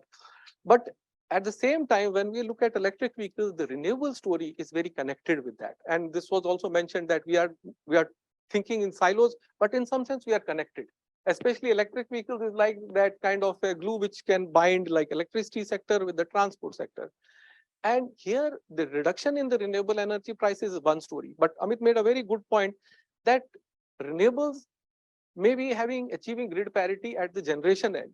But at the same time, when we look at electric vehicles, the renewable story is very connected with that. And this was also mentioned that we are thinking in silos, but in some sense we are connected. Especially electric vehicles is like that kind of a glue which can bind like electricity sector with the transport sector. And here the reduction in the renewable energy prices is one story. But Amit made a very good point that renewables may be achieving grid parity at the generation end,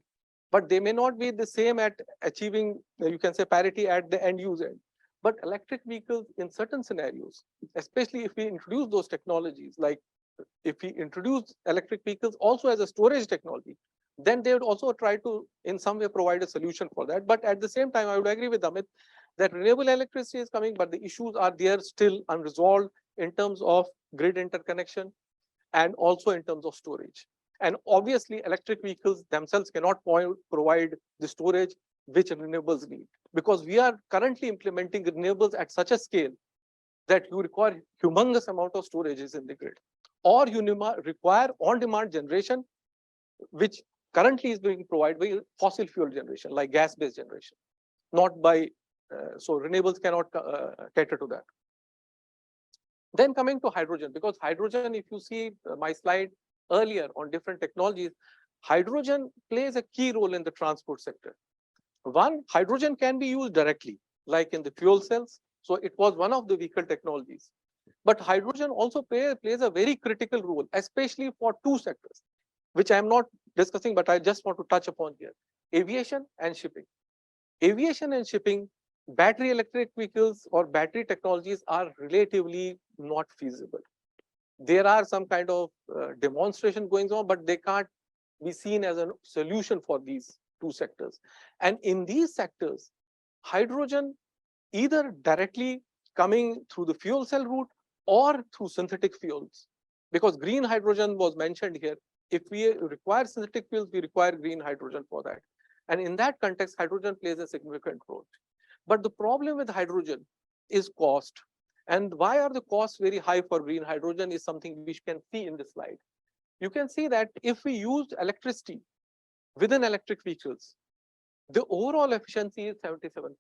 but they may not be the same at achieving, you can say, parity at the end use end. But electric vehicles in certain scenarios, especially if we introduce those technologies, like if we introduce electric vehicles also as a storage technology, then they would also try to in some way provide a solution for that. But at the same time, I would agree with Amit that renewable electricity is coming, but the issues are there still unresolved in terms of grid interconnection and also in terms of storage. And obviously, electric vehicles themselves cannot provide the storage which renewables need, because we are currently implementing renewables at such a scale that you require humongous amount of storages in the grid, or you require on-demand generation, which currently is being provided by fossil fuel generation, like gas-based generation, not by, so renewables cannot cater to that. Then coming to hydrogen, because hydrogen, if you see my slide earlier on different technologies, hydrogen plays a key role in the transport sector. One, hydrogen can be used directly, like in the fuel cells. So it was one of the vehicle technologies. But hydrogen also plays a very critical role, especially for two sectors, which I am not discussing, but I just want to touch upon here: aviation and shipping. Aviation and shipping, battery electric vehicles or battery technologies are relatively not feasible. There are some kind of demonstration going on, but they can't be seen as a solution for these two sectors. And in these sectors, hydrogen either directly coming through the fuel cell route or through synthetic fuels, because green hydrogen was mentioned here. If we require synthetic fuels, we require green hydrogen for that. And in that context, hydrogen plays a significant role. But the problem with hydrogen is cost. And why are the costs very high for green hydrogen is something we can see in this slide. You can see that if we used electricity within electric vehicles, the overall efficiency is 77%.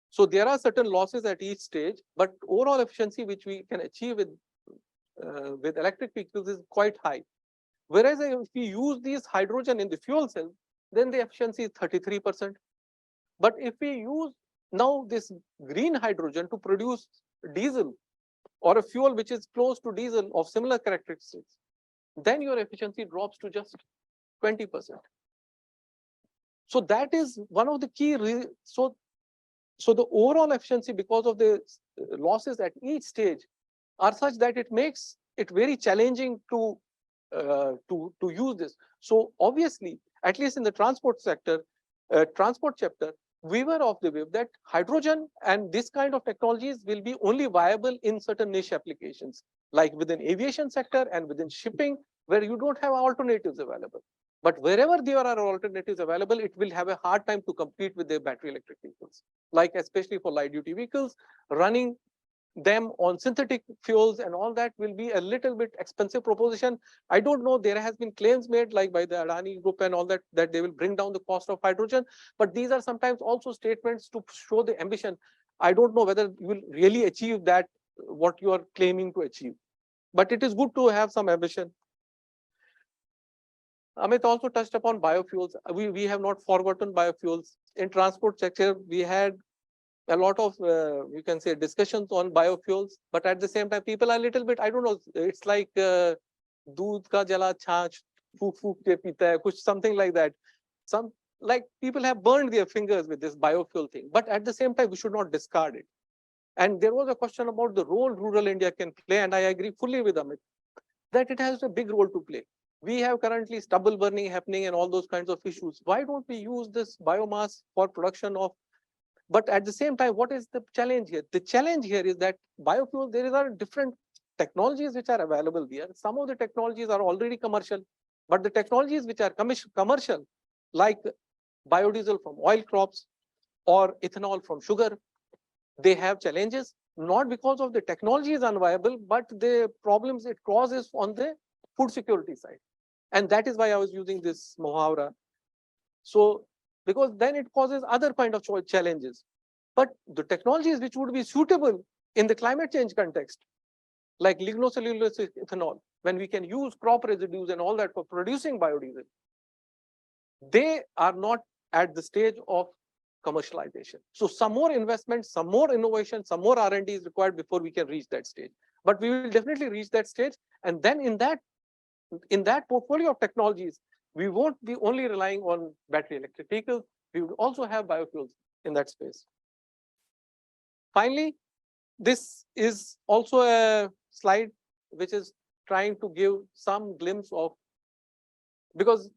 So there are certain losses at each stage, but overall efficiency which we can achieve with electric vehicles is quite high. Whereas if we use these hydrogen in the fuel cell, then the efficiency is 33%. But if we use now this green hydrogen to produce diesel or a fuel which is close to diesel of similar characteristics, then your efficiency drops to just 20%. So that is one of the key. So the overall efficiency, because of the losses at each stage, are such that it makes it very challenging to use this. So obviously, at least in the transport sector, transport chapter, we were of the view that hydrogen and this kind of technologies will be only viable in certain niche applications, like within aviation sector and within shipping, where you don't have alternatives available. But wherever there are alternatives available, it will have a hard time to compete with the battery electric vehicles, like especially for light duty vehicles, running them on synthetic fuels and all that will be a little bit expensive proposition. I don't know, there has been claims made like by the Adani group and all that, that they will bring down the cost of hydrogen, but these are sometimes also statements to show the ambition. I don't know whether you will really achieve that, what you are claiming to achieve, but it is good to have some ambition. Amit also touched upon biofuels. We have not forgotten biofuels. In transport sector, we had a lot of, you can say, discussions on biofuels, but at the same time, people are a little bit, I don't know, it's like doodh ka jala chhaach, fook fook ke peeta hai, kuch something like that. Some, like, people have burned their fingers with this biofuel thing, but at the same time, we should not discard it. And there was a question about the role rural India can play, and I agree fully with Amit that it has a big role to play. We have currently stubble burning happening and all those kinds of issues. Why don't we use this biomass for production of? But at the same time, what is the challenge here? The challenge here is that biofuel, there are different technologies which are available there. Some of the technologies are already commercial, but the technologies which are commercial, like biodiesel from oil crops or ethanol from sugar, they have challenges, not because of the technology is unviable, but the problems it causes on the food security side. And that is why I was using this muhavra. So, because then it causes other kind of challenges. But the technologies which would be suitable in the climate change context, like lignocellulose ethanol, when we can use crop residues and all that for producing biodiesel, they are not at the stage of commercialization. So some more investment, some more innovation, some more R&D is required before we can reach that stage. But we will definitely reach that stage. And then in that portfolio of technologies, we won't be only relying on battery electric vehicles. We would also have biofuels in that space. Finally, this is also a slide which is trying to give some glimpse of, because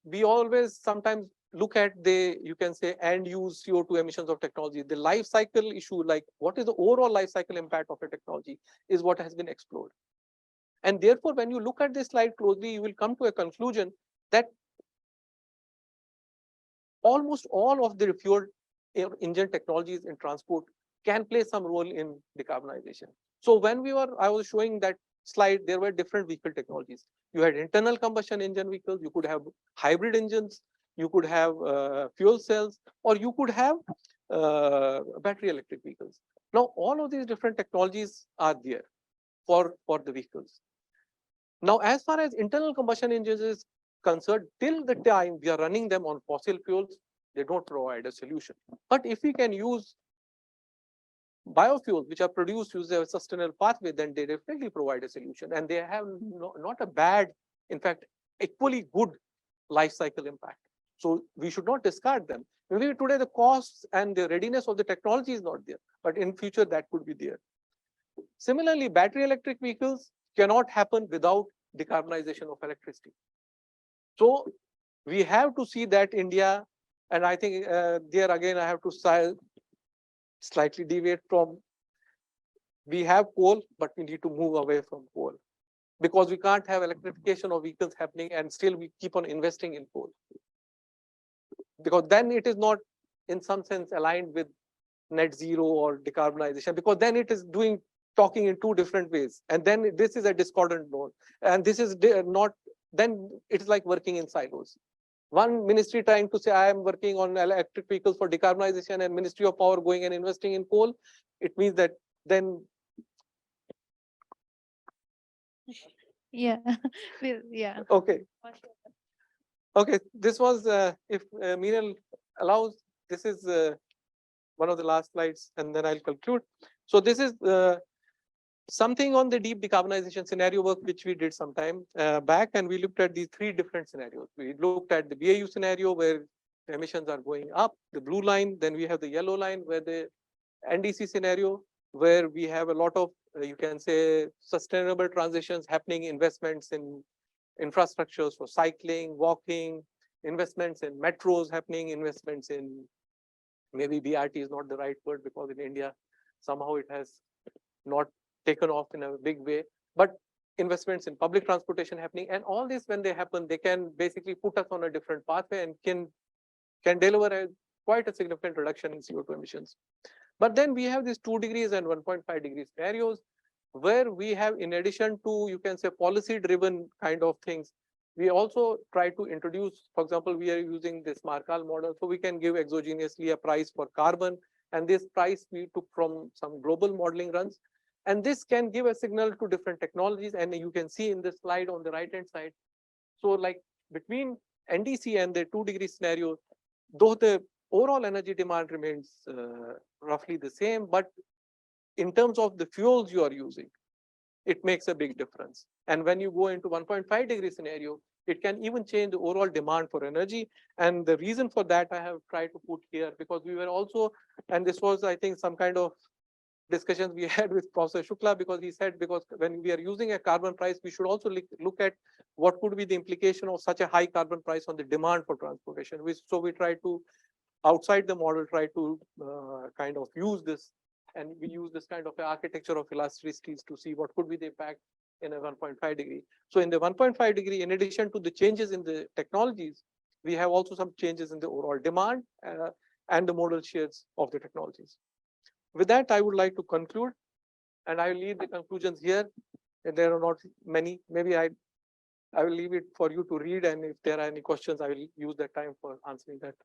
we always sometimes look at the, you can say, end use CO2 emissions of technology. The life cycle issue, like what is the overall life cycle impact of a technology, is what has been explored. And therefore, when you look at this slide closely, you will come to a conclusion that almost all of the fuel engine technologies in transport can play some role in decarbonization. So when I was showing that slide, there were different vehicle technologies. You had internal combustion engine vehicles, you could have hybrid engines, you could have fuel cells, or you could have battery electric vehicles. Now, all of these different technologies are there for the vehicles. Now, as far as internal combustion engines is concerned, till the time we are running them on fossil fuels, they don't provide a solution. But if we can use biofuels which are produced using a sustainable pathway, then they definitely provide a solution. And they have not a bad, in fact, equally good life cycle impact. So we should not discard them. Maybe today the costs and the readiness of the technology is not there, but in future that could be there. Similarly, battery electric vehicles cannot happen without decarbonization of electricity. So we have to see that India, and I think there again I have to slightly deviate from, we have coal, but we need to move away from coal, because we can't have electrification of vehicles happening and still we keep on investing in coal, because then it is not in some sense aligned with net zero or decarbonization, because then it is talking in two different ways, and then this is a discordant node, and this is not, then it is like working in silos. One ministry trying to say I am working on electric vehicles for decarbonization, and Ministry of Power going and investing in coal. It means that then, Yeah. Yeah. okay. Okay, this was, if Minal allows, this is one of the last slides, and then I'll conclude. So this is something on the deep decarbonization scenario work, which we did some time back, and we looked at these three different scenarios. We looked at the BAU scenario where emissions are going up, the blue line, then we have the yellow line where the NDC scenario, where we have a lot of, you can say, sustainable transitions happening, investments in infrastructures for cycling, walking, investments in metros happening, investments in, maybe BRT is not the right word because in India, somehow it has not taken off in a big way, but investments in public transportation happening. And all this, when they happen, they can basically put us on a different pathway and can deliver quite a significant reduction in CO2 emissions. But then we have these 2 degrees and 1.5 degrees scenarios, where we have, in addition to, you can say, policy driven kind of things, we also try to introduce, for example, we are using this Markal model, so we can give exogenously a price for carbon, and this price we took from some global modeling runs, and this can give a signal to different technologies. And you can see in this slide on the right hand side, so like between NDC and the 2 degree scenario, though the overall energy demand remains roughly the same, but in terms of the fuels you are using, it makes a big difference. And when you go into 1.5 degree scenario, it can even change the overall demand for energy. And the reason for that I have tried to put here, because we were also, and this was, I think, some kind of discussions we had with Professor Shukla, because he said, because when we are using a carbon price, we should also look at what could be the implication of such a high carbon price on the demand for transportation. So we try to, outside the model, try to kind of use this, and we use this kind of architecture of elasticities to see what could be the impact in a 1.5 degree. So in the 1.5 degree, in addition to the changes in the technologies, we have also some changes in the overall demand and the modal shares of the technologies. With that, I would like to conclude, and I will leave the conclusions here. And there are not many. Maybe I will leave it for you to read, and if there are any questions, I will use that time for answering that.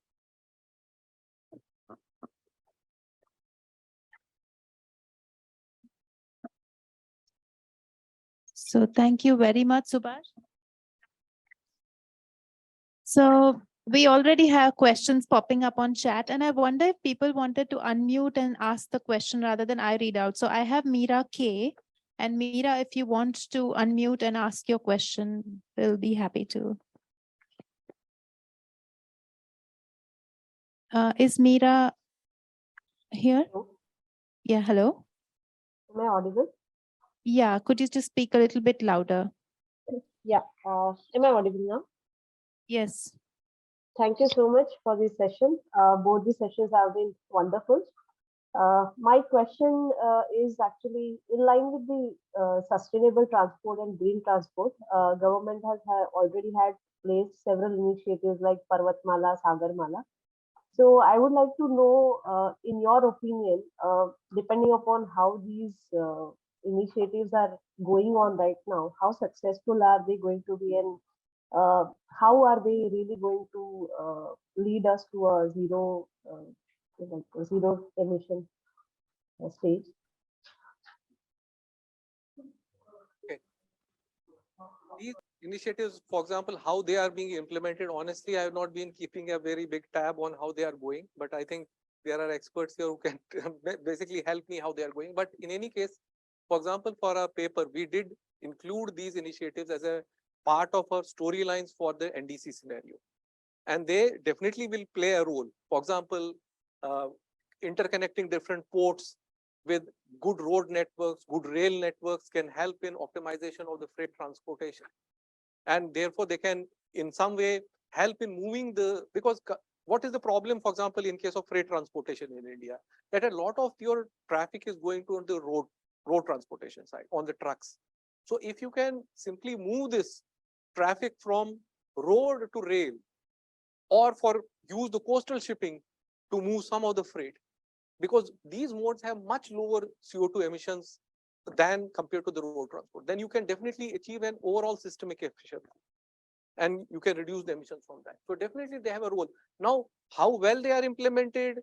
So thank you very much, Subash. So we already have questions popping up on chat, and I wonder if people wanted to unmute and ask the question rather than I read out. So I have Meera K. And Meera, if you want to unmute and ask your question, we'll be happy to. Is Meera here? Hello. Yeah, hello. Am I audible? Yeah, could you just speak a little bit louder? Yeah. Am I audible now? Yes. Thank you so much for this session. Both the sessions have been wonderful. My question is actually in line with the sustainable transport and green transport. Government has already had placed several initiatives like Parvatmala, Sagarmala. So I would like to know, in your opinion, depending upon how these initiatives are going on right now, how successful are they going to be, and how are they really going to lead us to a zero, like a zero emission stage? Okay. These initiatives, for example, how they are being implemented, honestly, I have not been keeping a very big tab on how they are going, but I think there are experts here who can basically help me how they are going. But in any case, for example, for our paper, we did include these initiatives as a part of our storylines for the NDC scenario. And they definitely will play a role. For example, interconnecting different ports with good road networks, good rail networks can help in optimization of the freight transportation. And therefore, they can in some way help in moving because what is the problem, for example, in case of freight transportation in India, that a lot of your traffic is going to the road transportation side on the trucks. So if you can simply move this traffic from road to rail, or for use the coastal shipping to move some of the freight, because these modes have much lower CO2 emissions than compared to the road transport, then you can definitely achieve an overall systemic efficiency and you can reduce the emissions from that. So definitely they have a role. Now, how well they are implemented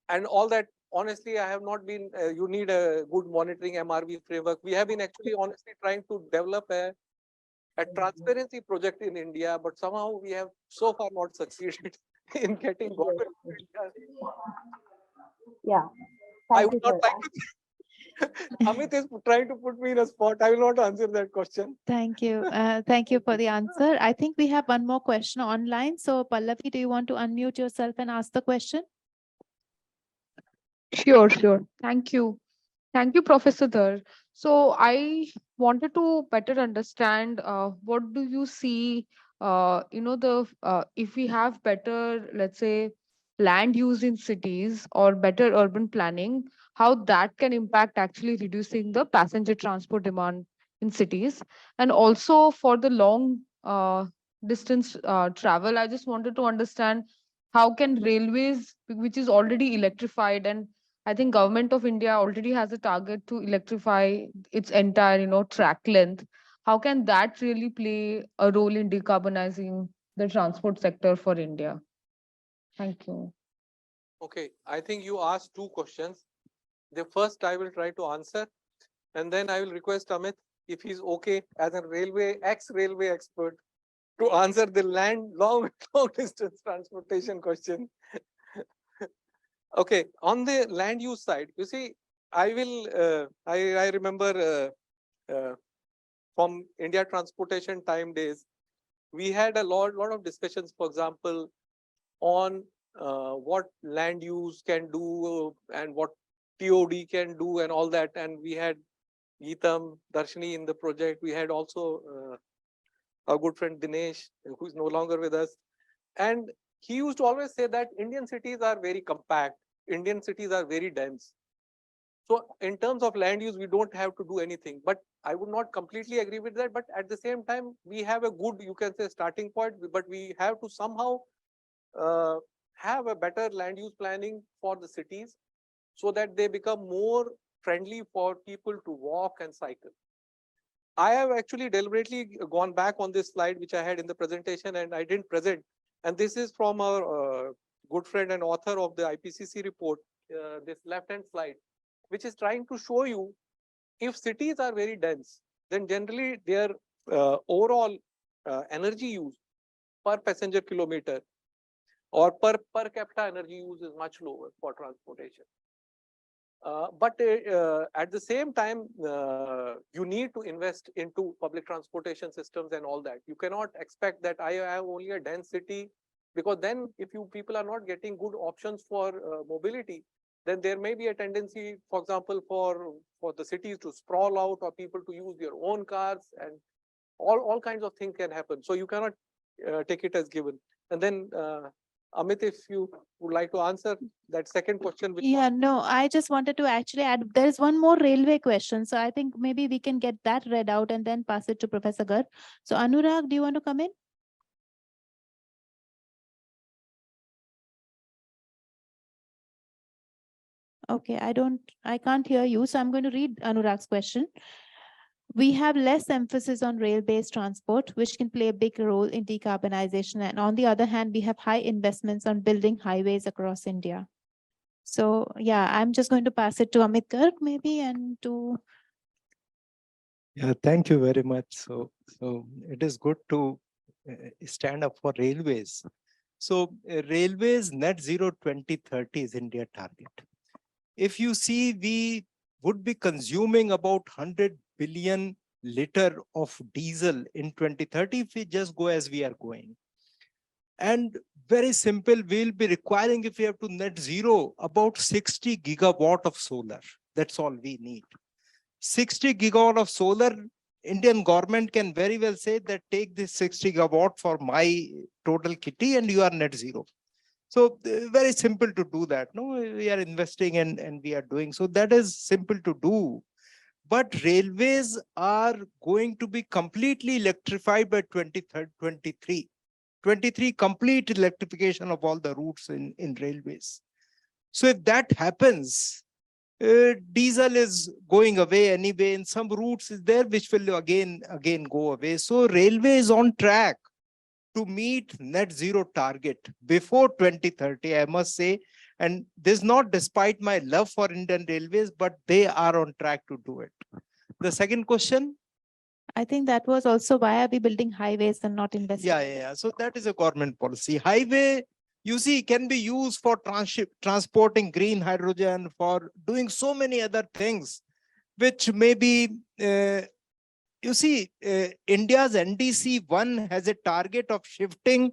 and all that, honestly, I have not been, you need a good monitoring MRV framework. We have been actually honestly trying to develop a a transparency project in India, but somehow we have so far not succeeded in getting government. Yeah, I thank would you, not sir. like to. Amit is trying to put me in a spot. I will not answer that question. Thank you. Thank you for the answer. I think we have one more question online. So Pallavi, do you want to unmute yourself and ask the question? Sure, sure. Thank you. Thank you, Professor Dhar. So I wanted to better understand what do you see, if we have better, let's say, land use in cities or better urban planning, how that can impact actually reducing the passenger transport demand in cities. And also for the long distance travel, I just wanted to understand how can railways, which is already electrified, and I think government of India already has a target to electrify its entire, track length. How can that really play a role in decarbonizing the transport sector for India? Thank you. Okay, I think you asked two questions. The first I will try to answer, and then I will request Amit, if he's okay as a ex-railway expert, to answer the long distance transportation question. Okay, on the land use side, you see, I remember from India transportation time days, we had a lot of discussions, for example, on what land use can do and what TOD can do and all that. And we had Geetam, Darshini in the project. We had also our good friend Dinesh, who is no longer with us. And he used to always say that Indian cities are very compact. Indian cities are very dense. So in terms of land use, we don't have to do anything. But I would not completely agree with that. But at the same time, we have a good, you can say, starting point. But we have to somehow have a better land use planning for the cities so that they become more friendly for people to walk and cycle. I have actually deliberately gone back on this slide, which I had in the presentation and I didn't present. And this is from our good friend and author of the IPCC report, this left-hand slide, which is trying to show you if cities are very dense, then generally their overall energy use per passenger kilometer or per capita energy use is much lower for transportation. But at the same time, you need to invest into public transportation systems and all that. You cannot expect that I have only a dense city, because then if you people are not getting good options for mobility, then there may be a tendency, for example, for the cities to sprawl out or people to use their own cars, and all kinds of things can happen. So you cannot take it as given. And then Amit, if you would like to answer that second question. Yeah, no, I just wanted to actually add, there is one more railway question. So I think maybe we can get that read out and then pass it to Professor Garg. So Anurag, do you want to come in? Okay, I can't hear you. So I'm going to read Anurag's question. We have less emphasis on rail-based transport, which can play a big role in decarbonization. And on the other hand, we have high investments on building highways across India. So yeah, I'm just going to pass it to Amit Garg maybe and to. Yeah, thank you very much. So it is good to stand up for railways. So railways net zero 2030 is India target. If you see, we would be consuming about 100 billion liter of diesel in 2030 if we just go as we are going. And very simple, we'll be requiring, if we have to net zero, about 60 gigawatt of solar. That's all we need. 60 gigawatt of solar, Indian government can very well say that take this 60 gigawatt for my total kitty and you are net zero. So very simple to do that. No, we are investing and we are doing. So that is simple to do. But railways are going to be completely electrified by 2023. 23 complete electrification of all the routes in railways. So if that happens, diesel is going away anyway. In some routes is there which will again go away. So railway is on track to meet net zero target before 2030, I must say. And this is not despite my love for Indian Railways, but they are on track to do it. The second question. I think that was also why are we building highways and not investing? Yeah. So that is a government policy. Highway, you see, can be used for transporting green hydrogen, for doing so many other things, which maybe, you see, India's NDC-1 has a target of shifting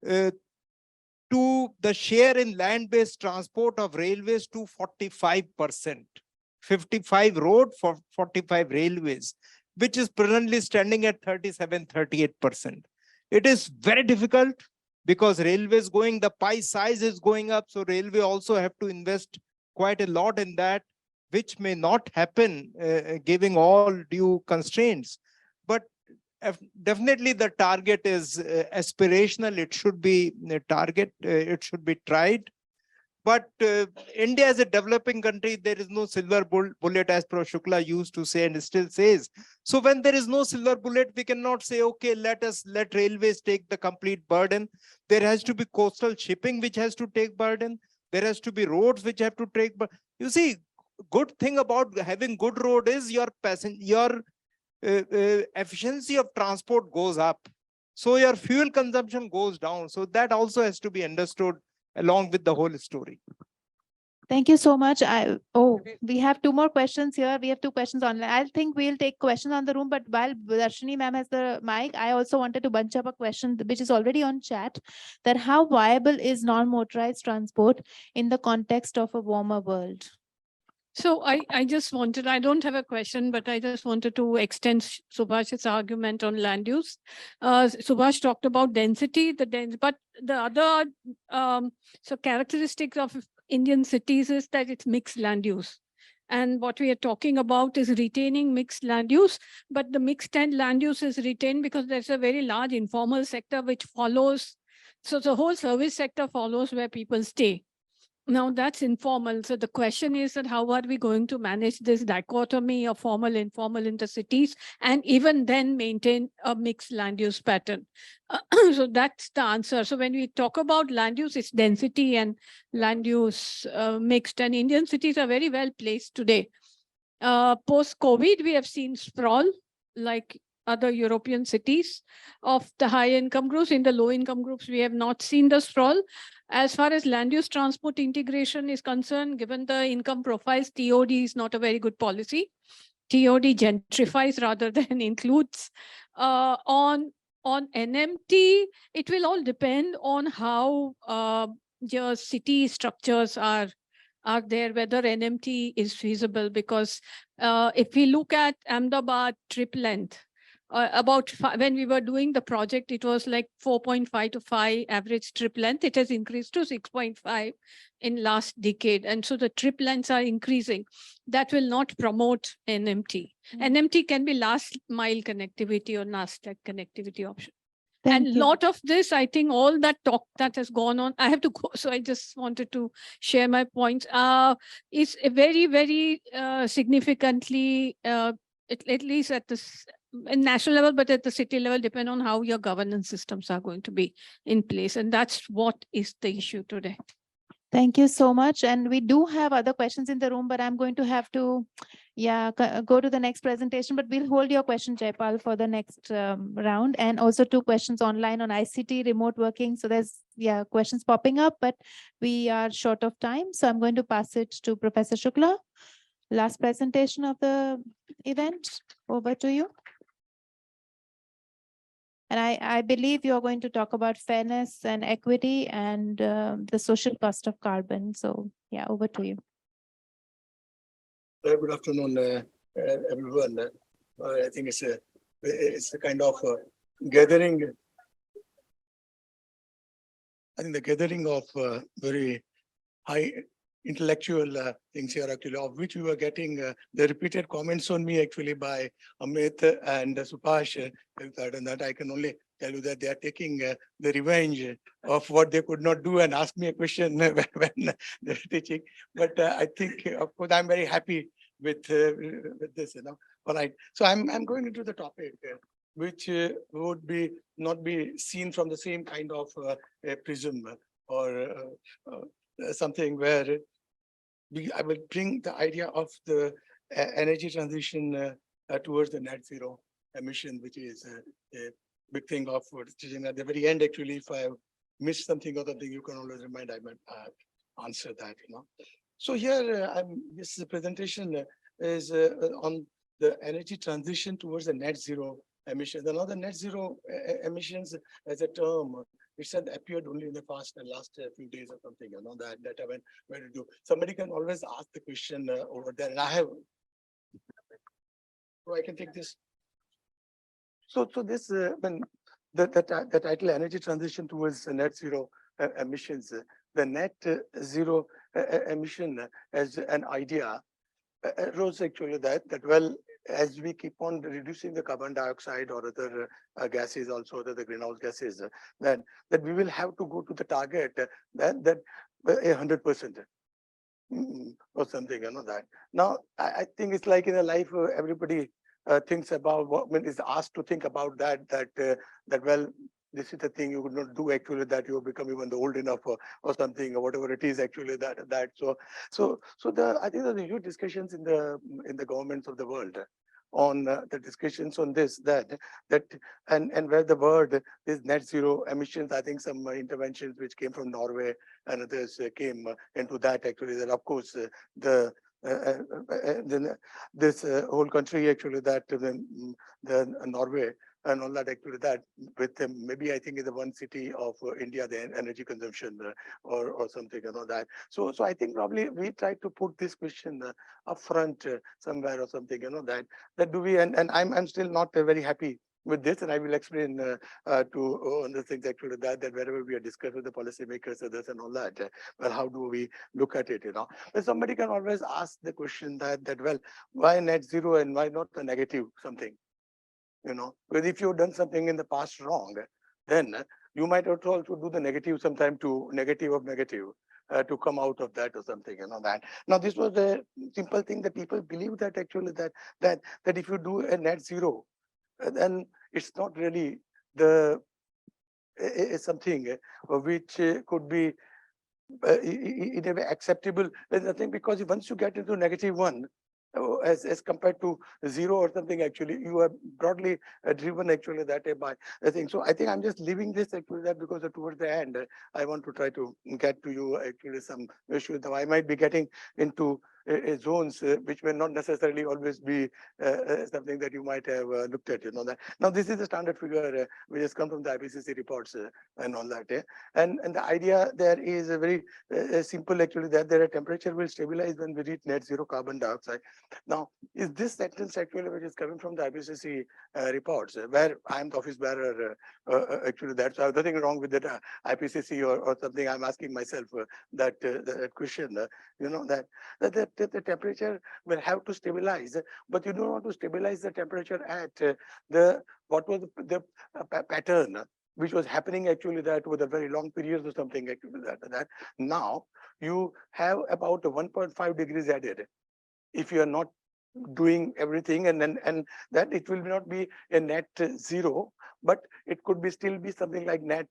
to the share in land-based transport of railways to 45%. 55 road for 45 railways, which is presently standing at 37-38%. It is very difficult because railways going, the pie size is going up. So railway also have to invest quite a lot in that, which may not happen giving all due constraints. But definitely the target is aspirational. It should be a target. It should be tried. But India is a developing country. There is no silver bullet, as Pro Shukla used to say and still says. So when there is no silver bullet, we cannot say, okay, let railways take the complete burden. There has to be coastal shipping, which has to take burden. There has to be roads, which have to take. But you see, good thing about having good road is your efficiency of transport goes up. So your fuel consumption goes down. So that also has to be understood along with the whole story. Thank you so much. We have two more questions here. We have two questions online. I think we'll take questions on the room, but while Darshini ma'am has the mic, I also wanted to bunch up a question which is already on chat, that how viable is non-motorized transport in the context of a warmer world? So I just wanted, I don't have a question, but I just wanted to extend Subhash's argument on land use. Subash talked about density, but the other so characteristics of Indian cities is that it's mixed land use. And what we are talking about is retaining mixed land use, but the mixed land use is retained because there's a very large informal sector which follows. So the whole service sector follows where people stay. Now that's informal. So the question is that how are we going to manage this dichotomy of formal, informal in the cities, and even then maintain a mixed land use pattern? So that's the answer. So when we talk about land use, it's density and land use mixed, and Indian cities are very well placed today. Post-COVID, we have seen sprawl like other European cities of the high income groups. In the low income groups, we have not seen the sprawl. As far as land use transport integration is concerned, given the income profiles, TOD is not a very good policy. TOD gentrifies rather than includes. On NMT, it will all depend on how your city structures are there, whether NMT is feasible, because if we look at Ahmedabad trip length, when we were doing the project, it was like 4.5 to 5 average trip length. It has increased to 6.5 in last decade. And so the trip lengths are increasing. That will not promote NMT. NMT can be last mile connectivity or NASDAQ connectivity option. And a lot of this, I think all that talk that has gone on, I have to go, so I just wanted to share my points, is very, very significantly, at least at the national level, but at the city level, depend on how your governance systems are going to be in place. And that's what is the issue today. Thank you so much. And we do have other questions in the room, but I'm going to have to, go to the next presentation, but we'll hold your question, Jaipal, for the next round. And also 2 questions online on ICT, remote working. So there's, questions popping up, but we are short of time. So I'm going to pass it to Professor Shukla. Last presentation of the event. Over to you. And I believe you're going to talk about fairness and equity and the social cost of carbon. So over to you. Good afternoon, everyone. I think it's a kind of gathering. I think the gathering of very high intellectual things here, actually, of which we were getting the repeated comments on me actually by Amit and Subash, and that I can only tell you that they are taking the revenge of what they could not do and ask me a question when they're teaching. But I think, of course, I'm very happy with this, All right. So I'm going into the topic, which would be not be seen from the same kind of prism or something where I will bring the idea of the energy transition towards the net zero. emission, which is a big thing of decision at the very end. Actually, if I missed something or something, you can always remind. I might answer that. So here, this presentation is on the energy transition towards the net zero emissions. Now, the net zero emissions as a term, it had appeared only in the last few days or something. That I went where to do. Somebody can always ask the question over there, and I have. So I can take this. So this when the title energy transition towards net zero emissions, the net zero emission as an idea arose actually that well, as we keep on reducing the carbon dioxide or other gases, also the greenhouse gases, that we will have to go to the target that 100%. Or something, that. Now, I think it's like in a life, everybody thinks about what is asked to think about that well, this is the thing you would not do actually, that you become even old enough or something, or whatever it is actually that. So I think there's huge discussions in the governments of the world on the discussions on this, that and where the word is net zero emissions. I think some interventions which came from Norway and others came into that actually, that of course this whole country actually, that the Norway and all that actually, that with maybe I think in the one city of India, the energy consumption or something, that. So I think probably we try to put this question up front somewhere or something, that do we, and I'm still not very happy with this, and I will explain to the things actually, that wherever we are discussing with the policymakers, others, and all that, well, how do we look at it? But somebody can always ask the question that well, why net zero and why not a negative something? Because if you've done something in the past wrong, then you might also do the negative sometime to negative of negative to come out of that or something, that. Now, this was a simple thing that people believe that actually that if you do a net zero, then it's not really something which could be in a way acceptable. There's nothing, because once you get into negative one, as compared to zero or something, actually, you are broadly driven actually that by the thing. So I think I'm just leaving this actually that because towards the end, I want to try to get to you actually some issues. Now, I might be getting into zones which may not necessarily always be something that you might have looked at, that. Now, this is the standard figure which has come from the IPCC reports and all that. And the idea there is very simple actually, that the temperature will stabilize when we reach net zero carbon dioxide. Now, is this sentence actually which is coming from the IPCC reports, where I'm the office bearer actually, that's nothing wrong with that IPCC or something. I'm asking myself that question, that the temperature will have to stabilize, but you don't want to stabilize the temperature at what was the pattern which was happening actually, that with a very long periods or something actually, that now you have about 1.5 degrees added if you are not doing everything, and that it will not be a net zero, but it could be still be something like net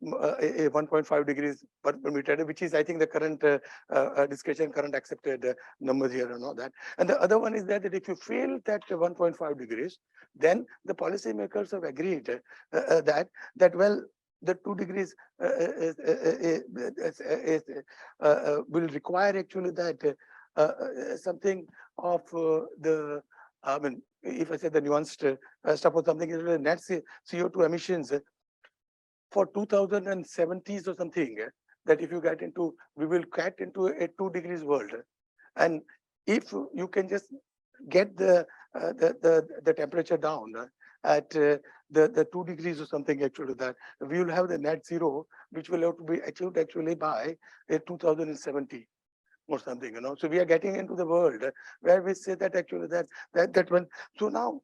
1.5 degrees per meter, which is I think the current discussion, current accepted numbers here and all that. And the other one is that if you fail that 1.5 degrees, then the policymakers have agreed that well, the 2 degrees will require actually that something of I mean, if I say the nuanced stuff or something, is the net CO2 emissions for 2070s or something, that if you get into, we will get into a 2 degrees world. And if you can just get the temperature down at the 2 degrees or something, actually, that we will have the net zero, which will have to be achieved actually by 2070. Or something, So we are getting into the world where we say that actually that when, so now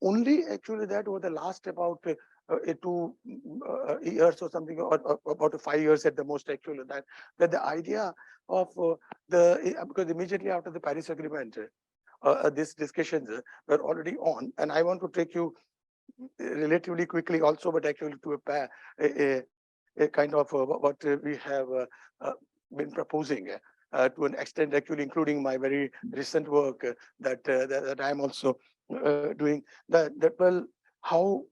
only actually that over the last about 2 years or something, or about 5 years at the most, actually, that the idea of because immediately after the Paris Agreement, these discussions were already on, and I want to take you relatively quickly also, but actually to a kind of what we have been proposing. To an extent, actually, including my very recent work that I'm also doing that. Well, how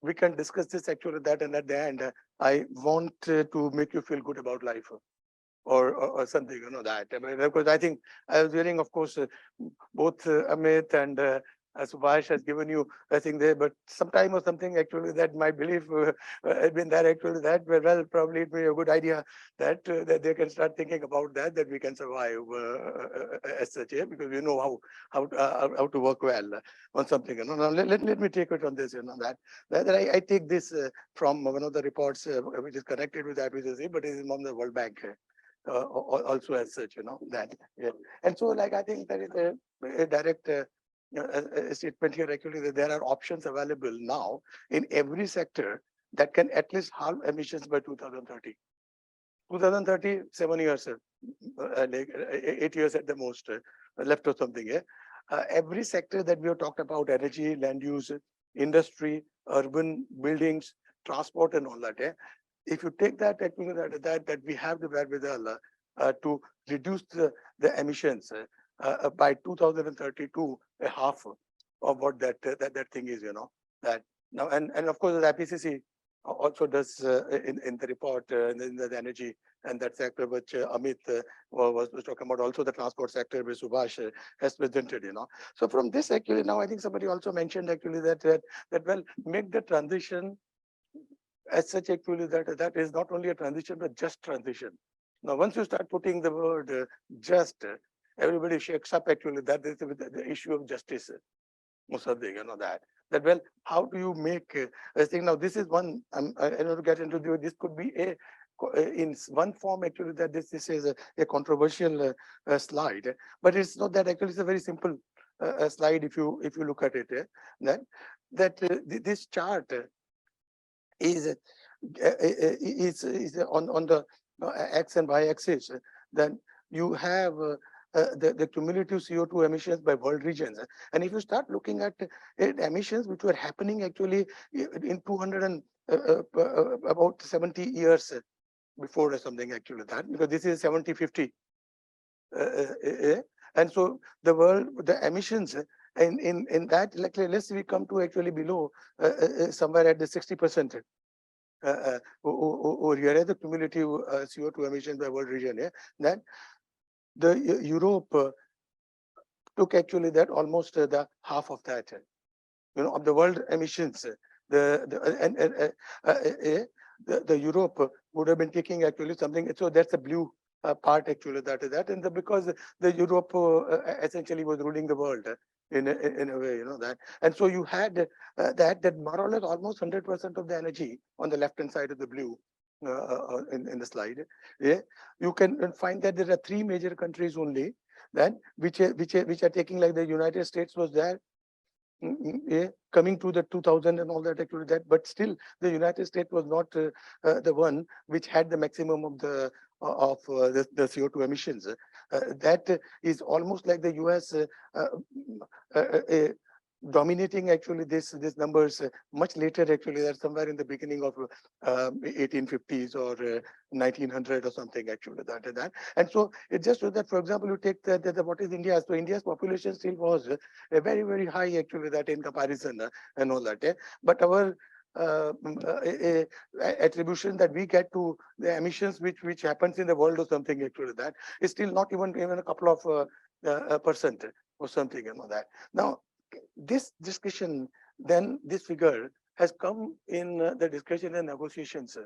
we can discuss this actually that, and at the end, I want to make you feel good about life. Or something, that. I mean, because I think I was hearing, of course, both Amit and Subash has given you, I think there, but sometime or something actually that my belief had been that actually that, well, probably it may be a good idea that that they can start thinking about that we can survive as such, yeah, because we know how to work well on something. Now let me take it on this, that I take this from one of the reports which is connected with IPCC, but it is from the World Bank. Also as such, that. Yeah. And so, like, I think there is a direct a statement here actually that there are options available now in every sector that can at least halve emissions by 2030. 2030, 7 years, like 8 years at the most left or something. Yeah. Every sector that we have talked about, energy, land use, industry, urban buildings, transport, and all that. Yeah. If you take that, that we have the wherewithal to reduce the emissions by 2032, a half of what that thing is, that now, and of course the IPCC also does in the report in the energy and that sector which Amit was talking about, also the transport sector which Subash has presented, So from this actually now I think somebody also mentioned actually that well, make the transition as such actually that is not only a transition but just transition. Now once you start putting the word just, everybody shakes up actually that is the issue of justice or something, that well, how do you make a thing? Now this is one, I don't know to get into this could be in one form actually that this is a controversial slide, but it's not that. Actually it's a very simple slide if you look at it, that this chart is on the X and Y axis, then you have the cumulative CO2 emissions by world regions. And if you start looking at emissions which were happening actually in 200 and about 70 years before or something actually that, because this is 70-50. And so the emissions in that, like, let's say we come to actually below somewhere at the 60%. Over here, the cumulative CO2 emissions by world region, that the Europe took actually that almost the half of that, of the world emissions. The Europe would have been taking actually something. So that's the blue part actually that, and because the Europe essentially was ruling the world in a way, that. And so you had that more or less almost 100% of the energy on the left hand side of the blue in the slide. Yeah, you can find that there are 3 major countries only that which are taking, like the United States was there. Coming to the 2000 and all that actually that, but still the United States was not the one which had the maximum of the CO2 emissions. That is almost like the US dominating actually this numbers much later actually, that somewhere in the beginning of 1850s or 1900 or something actually that. And so it just shows that, for example, you take the what is India. So India's population still was very, very high actually that in comparison and all that. But our attribution that we get to the emissions which happens in the world or something actually that is still not even a couple of percent or something, that. Now this discussion, then this figure has come in the discussion and negotiations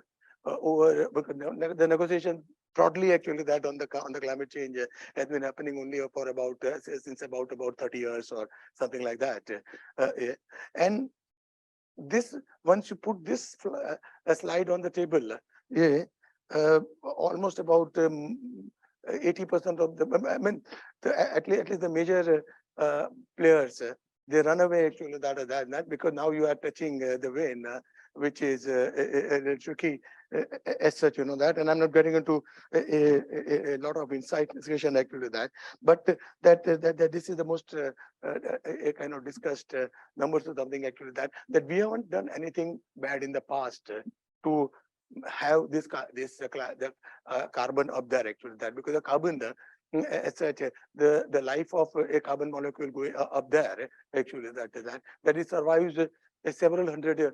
over, because the negotiation broadly actually that on the climate change has been happening only for about since about 30 years or something like that. And this, once you put this slide on the table, almost about 80% of the, I mean, at least the major players, they run away actually that because now you are touching the vein, which is tricky as such, that. And I'm not getting into a lot of insight discussion actually that, but that this is the most kind of discussed numbers or something actually that we haven't done anything bad in the past to have the carbon up there actually that, because the carbon as such, the life of a carbon molecule going up there, actually, that it survives several hundred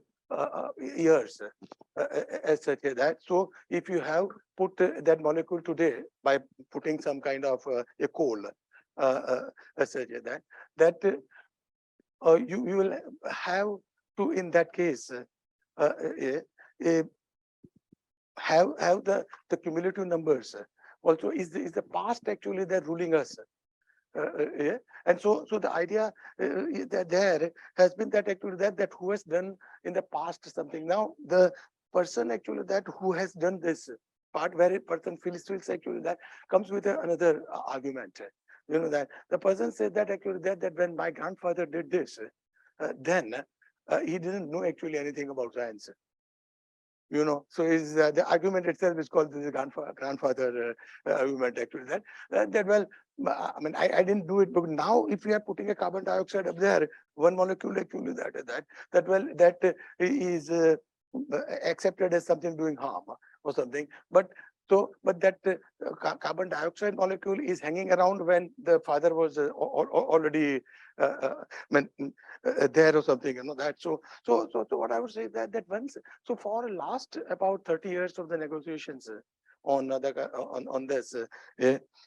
years as such that. So if you have put that molecule today by putting some kind of a coal as such that you will have to, in that case, uh, have the cumulative numbers. Also, is the past actually they're ruling us? Yeah. And so the idea that there has been that actually that who has done in the past something. Now the person actually that who has done this part where a person feels actually that comes with another argument. You know that the person said that actually that when my grandfather did this, then he didn't know actually anything about science. You know, so is the argument itself is called the grandfather argument actually that well, I mean, I didn't do it, but now if we are putting a carbon dioxide up there, one molecule actually that well, that is accepted as something doing harm or something. But so, but that carbon dioxide molecule is hanging around when the father was already there or something, you know that. So what I would say that once, so for last about 30 years of the negotiations on on this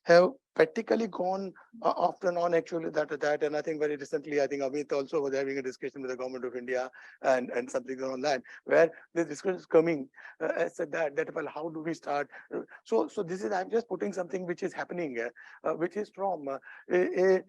have practically gone off and on actually that, and I think very recently I think Amit also was having a discussion with the government of India and something on that where the discussion is coming said that well, how do we start? So this is, I'm just putting something which is happening which is from this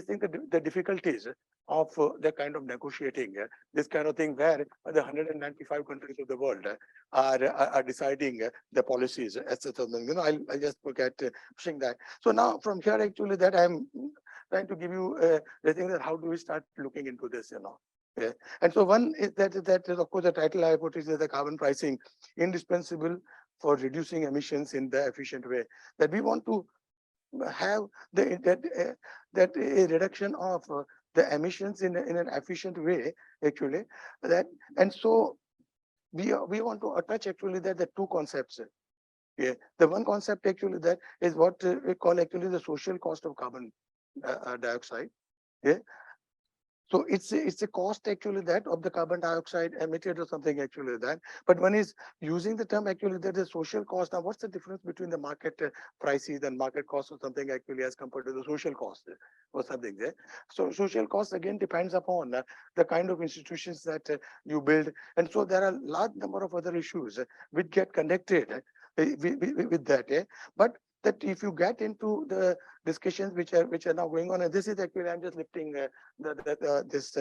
thing, the difficulties of the kind of negotiating this kind of thing where the 195 countries of the world are deciding the policies, etc. You know, I'll just forget pushing that. So now from here actually that I'm trying to give you the thing that how do we start looking into this, you know. Yeah. And so one is that is of course the title I put is the carbon pricing indispensable for reducing emissions in the efficient way, that we want to have that a reduction of the emissions in an efficient way actually, that. And so we want to attach actually that the two concepts. Yeah, the one concept actually that is what we call actually the social cost of carbon dioxide. Yeah. So it's a cost actually that of the carbon dioxide emitted or something actually that. But one is using the term actually that is social cost. Now, what's the difference between the market prices and market cost or something actually as compared to the social cost or something there? So social cost again depends upon the kind of institutions that you build, and so there are a large number of other issues which get connected with that. But that if you get into the discussions which are now going on, and this is actually I'm just lifting this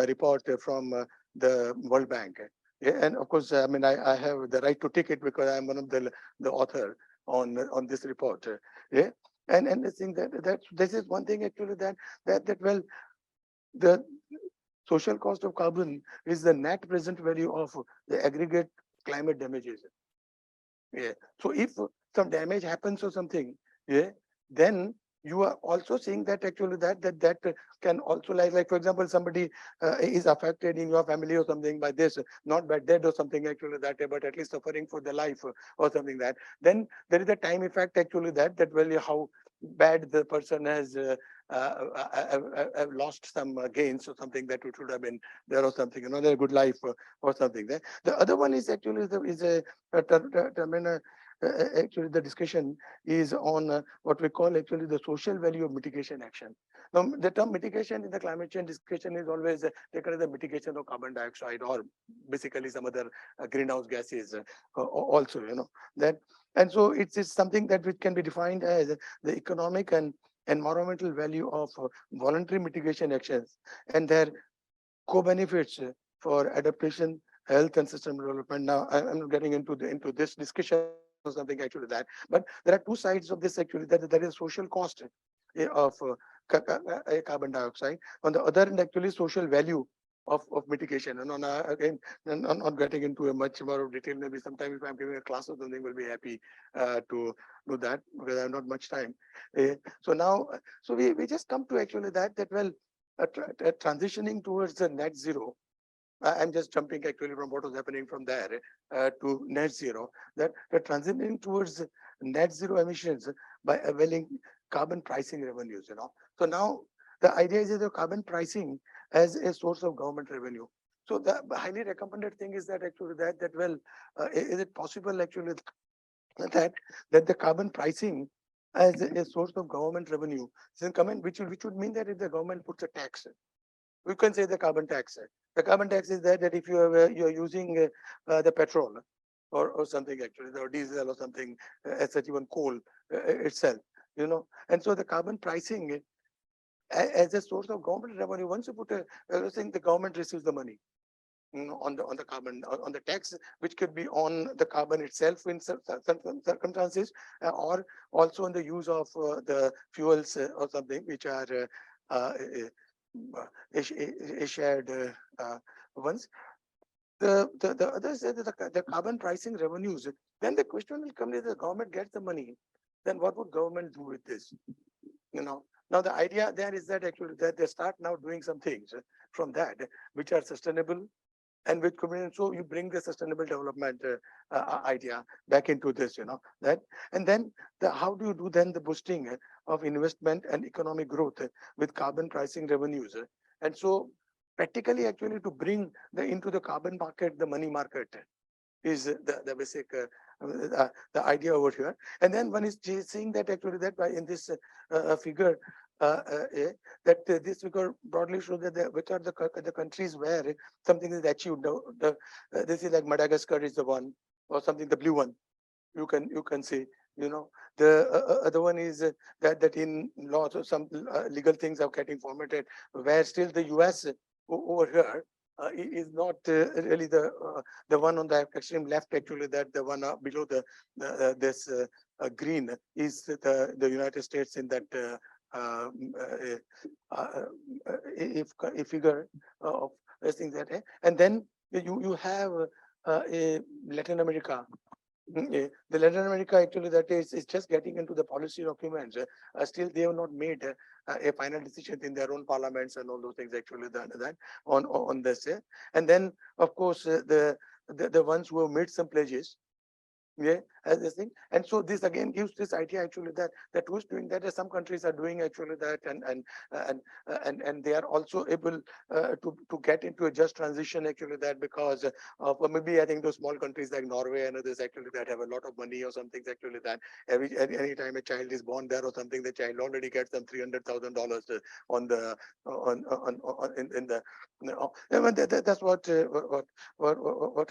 report from the World Bank. Yeah, and of course, I mean, I have the right to take it because I'm one of the author on this report. Yeah, and the thing that this is one thing actually that well, the social cost of carbon is the net present value of the aggregate climate damages. Yeah. So if some damage happens or something, yeah, then you are also saying that actually that can also like for example somebody is affected in your family or something by this, not by dead or something actually that, but at least suffering for the life or something that, then there is a time effect actually that well how bad the person has lost some gains or something that it should have been there or something, you know, their good life or something there. The other one is actually actually the discussion is on what we call actually the social value of mitigation action. Now, the term mitigation in the climate change discussion is always taken as the mitigation of carbon dioxide or basically some other greenhouse gases also, you know, that. And so it's something that which can be defined as the economic and environmental value of voluntary mitigation actions and their co-benefits for adaptation, health, and system development. Now, I'm not getting into this discussion or something actually that, but there are two sides of this actually. That is social cost of carbon dioxide. On the other hand, actually social value of mitigation. And on again, and I'm not getting into a much more of detail. Maybe sometime if I'm giving a class or something, we'll be happy to do that because I have not much time. So now, so we just come to actually that well, transitioning towards the net zero. I'm just jumping actually from what was happening from there to net zero. That the transitioning towards net zero emissions by availing carbon pricing revenues, So now the idea is the carbon pricing as a source of government revenue. So the highly recommended thing is that actually that well, is it possible actually that the carbon pricing as a source of government revenue, which would mean that if the government puts a tax, we can say the carbon tax. The carbon tax is that if you're using the petrol or something actually, or diesel or something, as such even coal itself, and so the carbon pricing as a source of government revenue, once you put a thing, the government receives the money on the carbon, on the tax, which could be on the carbon itself in certain circumstances, or also on the use of the fuels or something which are shared ones. The others say that the carbon pricing revenues. Then the question will come: if the government gets the money, then what would government do with this? Now the idea there is that actually that they start now doing some things from that which are sustainable and which community. So you bring the sustainable development idea back into this, that, and then how do you do then the boosting of investment and economic growth with carbon pricing revenues? And so practically actually to bring into the carbon market, the money market is the basic the idea over here. And then one is saying that actually that by in this figure that this figure broadly shows that which are the countries where something is achieved. This is like Madagascar is the one, or something, the blue one. You can see, the other one is that in laws or some legal things are getting formatted, where still the US over here is not really the one on the extreme left. Actually, that the one below this green is the United States in that if figure of this thing that, and then you have a Latin America. The Latin America actually that is just getting into the policy documents. Still, they have not made a final decision in their own parliaments and all those things actually that on this. And then of course the ones who have made some pledges. As this thing, and so this again gives this idea actually that who's doing that. Some countries are doing actually that, and they are also able to get into a just transition actually that, because of maybe I think those small countries like Norway and others actually that have a lot of money or something actually that any time a child is born there or something, the child already gets some $300,000 on the in the that's what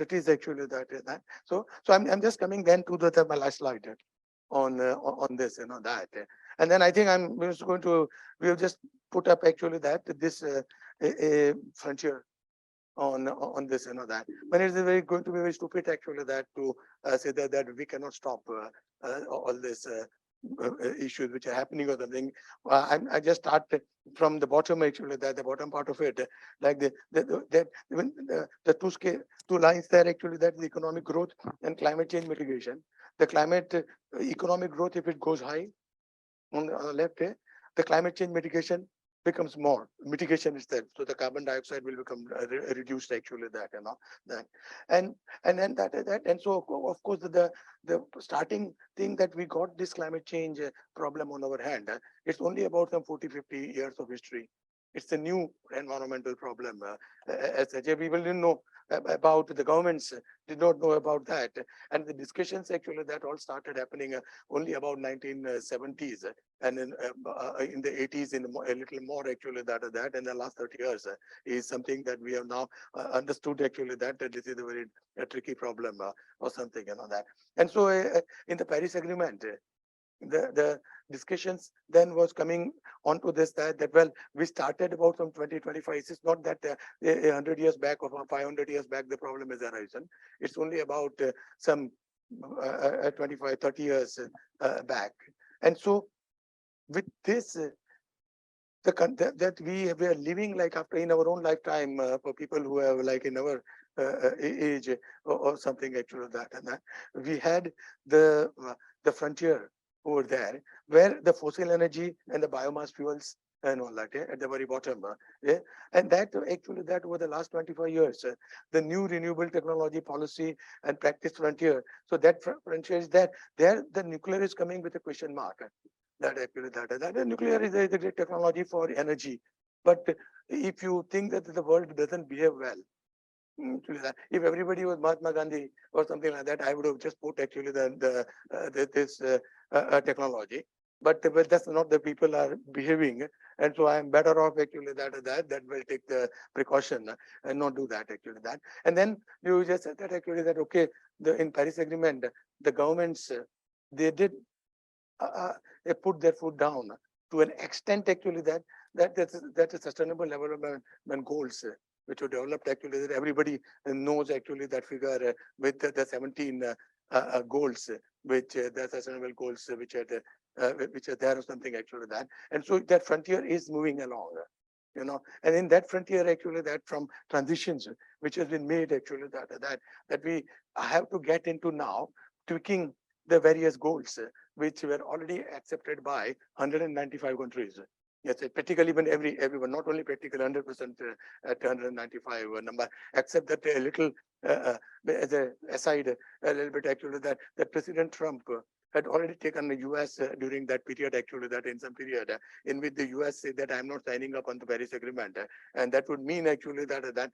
it is actually that. So I'm just coming then to the my last slide on this, that, and then I think I'm just going to, we have just put up actually that this a frontier on this, that, but it's very going to be very stupid actually that to say that we cannot stop all this issues which are happening or something. I just start from the bottom actually, that the bottom part of it, like the two lines there actually, that the economic growth and climate change mitigation. The climate economic growth, if it goes high on the left, the climate change mitigation becomes more mitigation itself. So the carbon dioxide will become reduced actually that, that, and then that, and so of course the starting thing that we got this climate change problem on our hand. It's only about some 40-50 years of history. It's a new environmental problem. As such, people didn't know about, the governments did not know about that, and the discussions actually that all started happening only about 1970s, and in the 80s in a little more actually that in the last 30 years is something that we have now understood actually that this is a very tricky problem or something, that. And so in the Paris Agreement, the discussions then was coming onto this that well, we started about from 2025. It's not that 100 years back or 500 years back the problem is arisen. It's only about some 25-30 years back. And so with this that we are living like after in our own lifetime for people who have like in our age or something actually that, and that we had the frontier over there, where the fossil energy and the biomass fuels and all that, at the very bottom. Yeah. And that actually, that over the last 25 years, the new renewable technology policy and practice frontier. So that frontier is that there the nuclear is coming with a question mark. That actually that the nuclear is a great technology for energy. But if you think that the world doesn't behave well, if everybody was Mahatma Gandhi or something like that, I would have just put actually this technology. But that's not the people are behaving, and so I am better off actually that will take the precaution and not do that actually that. And then you just said that actually that okay, in Paris Agreement, the governments they did they put their foot down to an extent actually that is sustainable development goals which were developed actually that everybody knows actually that figure with the 17 goals which the sustainable goals which are there or something actually that. And so that frontier is moving along. And in that frontier actually that from transitions which has been made actually that we have to get into now tweaking the various goals which were already accepted by 195 countries. Yes, practically even everyone, not only practically 100% at 195 number, except that a little as a aside, a little bit actually that President Trump had already taken the US during that period actually that in some period in which the US said that I'm not signing up on the Paris Agreement, and that would mean actually that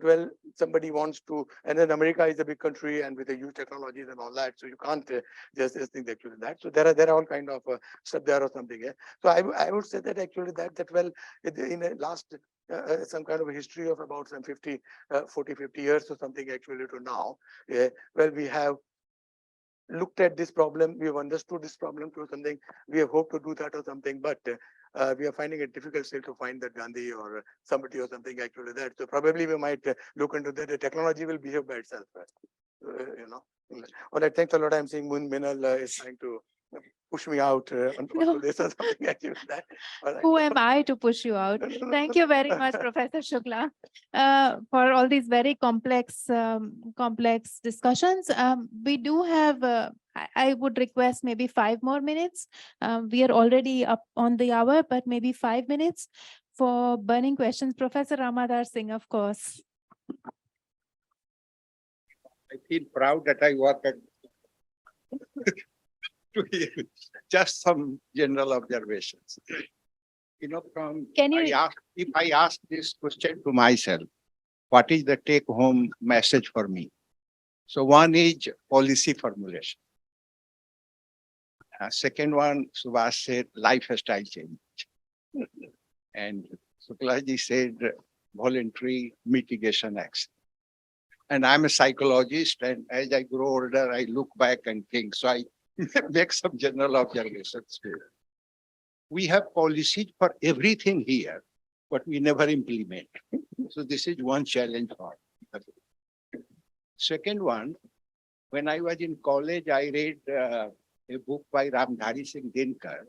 well somebody wants to, and then America is a big country and with the huge technologies and all that, so you can't just think actually that. So there are all kind of stuff there or something. So I would say that actually that well in the last some kind of a history of about some 50 years or something actually to now, well we have looked at this problem, we have understood this problem to something, we have hoped to do that or something, but we are finding it difficult still to find that Gandhi or somebody or something actually that. So probably we might look into that. The technology will behave by itself. All right, thanks a lot. I'm seeing Minal is trying to push me out onto this or something actually that. Right. Who am I to push you out? Thank you very much, Professor Shukla, for all these very complex discussions. We do have, I would request maybe 5 more minutes. We are already up on the hour, but maybe 5 minutes for burning questions. Professor Ramadhar Singh, of course. I feel proud that I work at just some general observations. If I ask this question to myself, what is the take-home message for me? So one is policy formulation. Second one, Subash said lifestyle change. And Shukla said voluntary mitigation action. And I'm a psychologist, and as I grow older, I look back and think. So I make some general observations here. We have policies for everything here, but we never implement. So this is one challenge for us. Second one, when I was in college, I read a book by Ramdhari Singh Dinkar,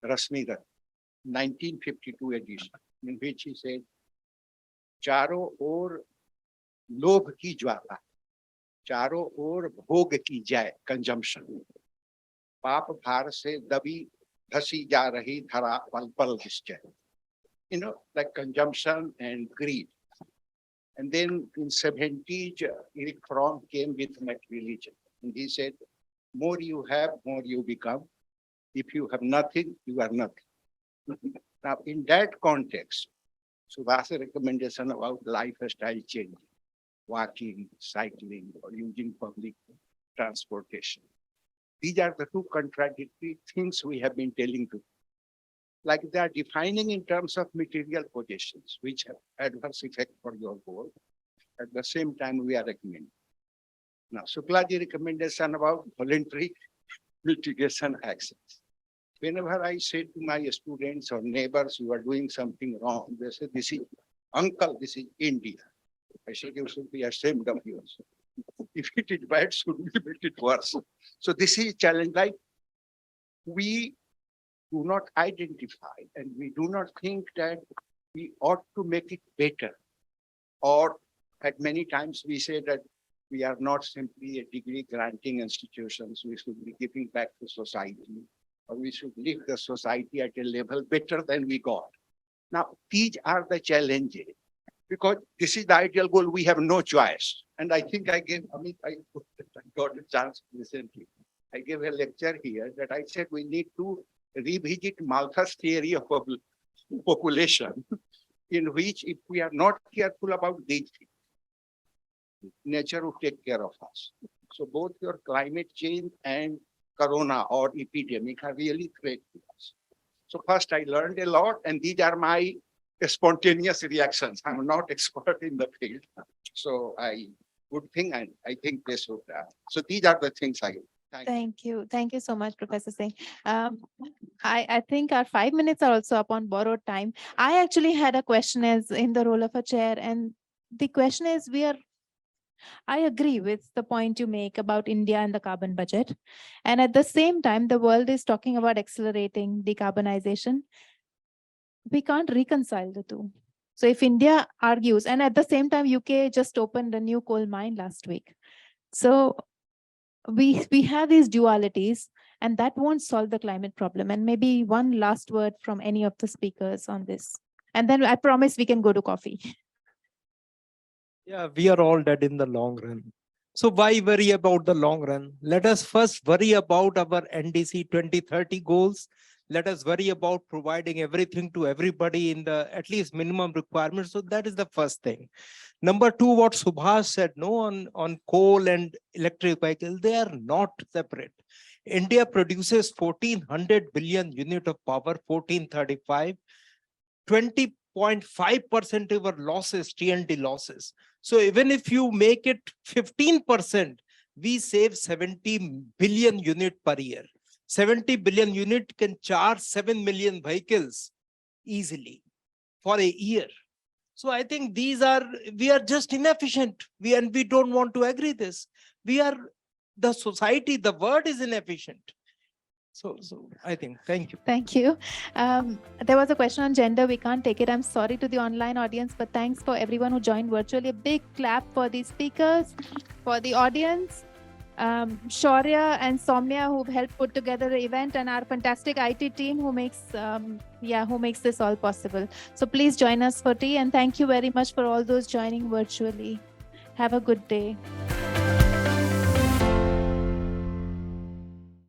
Rasmigar, 1952 edition, in which he said, चारों ओर लोभ की ज्वाला, चारों ओर भोग की जाए, consumption, पाप भार से दबी धसी जा रही धरा पल पल निश्चय. Like consumption and greed. And then in 70s, Eric Fromm came with materialism. And he said, more you have, more you become. If you have nothing, you are nothing. Now, in that context, Subhash's recommendation about lifestyle change, walking, cycling, or using public transportation. These are the two contradictory things we have been telling to. Like they are defining in terms of material possessions, which have adverse effect for your goal. At the same time, we are recommending. Now, Shukla's recommendation about voluntary mitigation actions. Whenever I say to my students or neighbors who are doing something wrong, they say, this is, uncle, this is India. I said, you should be ashamed of yours. If it is bad, should we make it worse? So this is a challenge, like we do not identify and we do not think that we ought to make it better. Or at many times we say that we are not simply a degree granting institutions, we should be giving back to society. or we should lift the society at a level better than we got. Now, these are the challenges, because this is the ideal goal. We have no choice. And I think I got a chance recently. I gave a lecture here that I said we need to revisit Malthus' theory of population, in which if we are not careful about these things, nature will take care of us. So both your climate change and corona or epidemic are really threat to us. So first I learned a lot, and these are my spontaneous reactions. I'm not expert in the field. So good thing, and I think this would, so these are the things I Thank you. Thank you so much, Professor Singh. I think our 5 minutes are also up on borrowed time. I actually had a question as in the role of a chair, and the question is, I agree with the point you make about India and the carbon budget. And at the same time, the world is talking about accelerating decarbonization. We can't reconcile the two. So if India argues, and at the same time, UK just opened a new coal mine last week. So we have these dualities, and that won't solve the climate problem. And maybe one last word from any of the speakers on this. And then I promise we can go to coffee. Yeah, we are all dead in the long run. So why worry about the long run? Let us first worry about our NDC 2030 goals. Let us worry about providing everything to everybody in the at least minimum requirements. So that is the first thing. Number two, what Subash said, no, on coal and electric vehicles, they are not separate. India produces 1400 billion unit of power, 1435, 20.5% of our losses, T&D losses. So even if you make it 15%, we save 70 billion unit per year. 70 billion unit can charge 7 million vehicles easily for a year. So I think we are just inefficient. We don't want to agree this. The society, the world is inefficient. So I think, thank you. Thank you. There was a question on gender. We can't take it. I'm sorry to the online audience, but thanks for everyone who joined virtually. A big clap for the speakers, for the audience. Shaurya and Soumya, who've helped put together the event, and our fantastic IT team who makes this all possible. So please join us for tea, and thank you very much for all those joining virtually. Have a good day.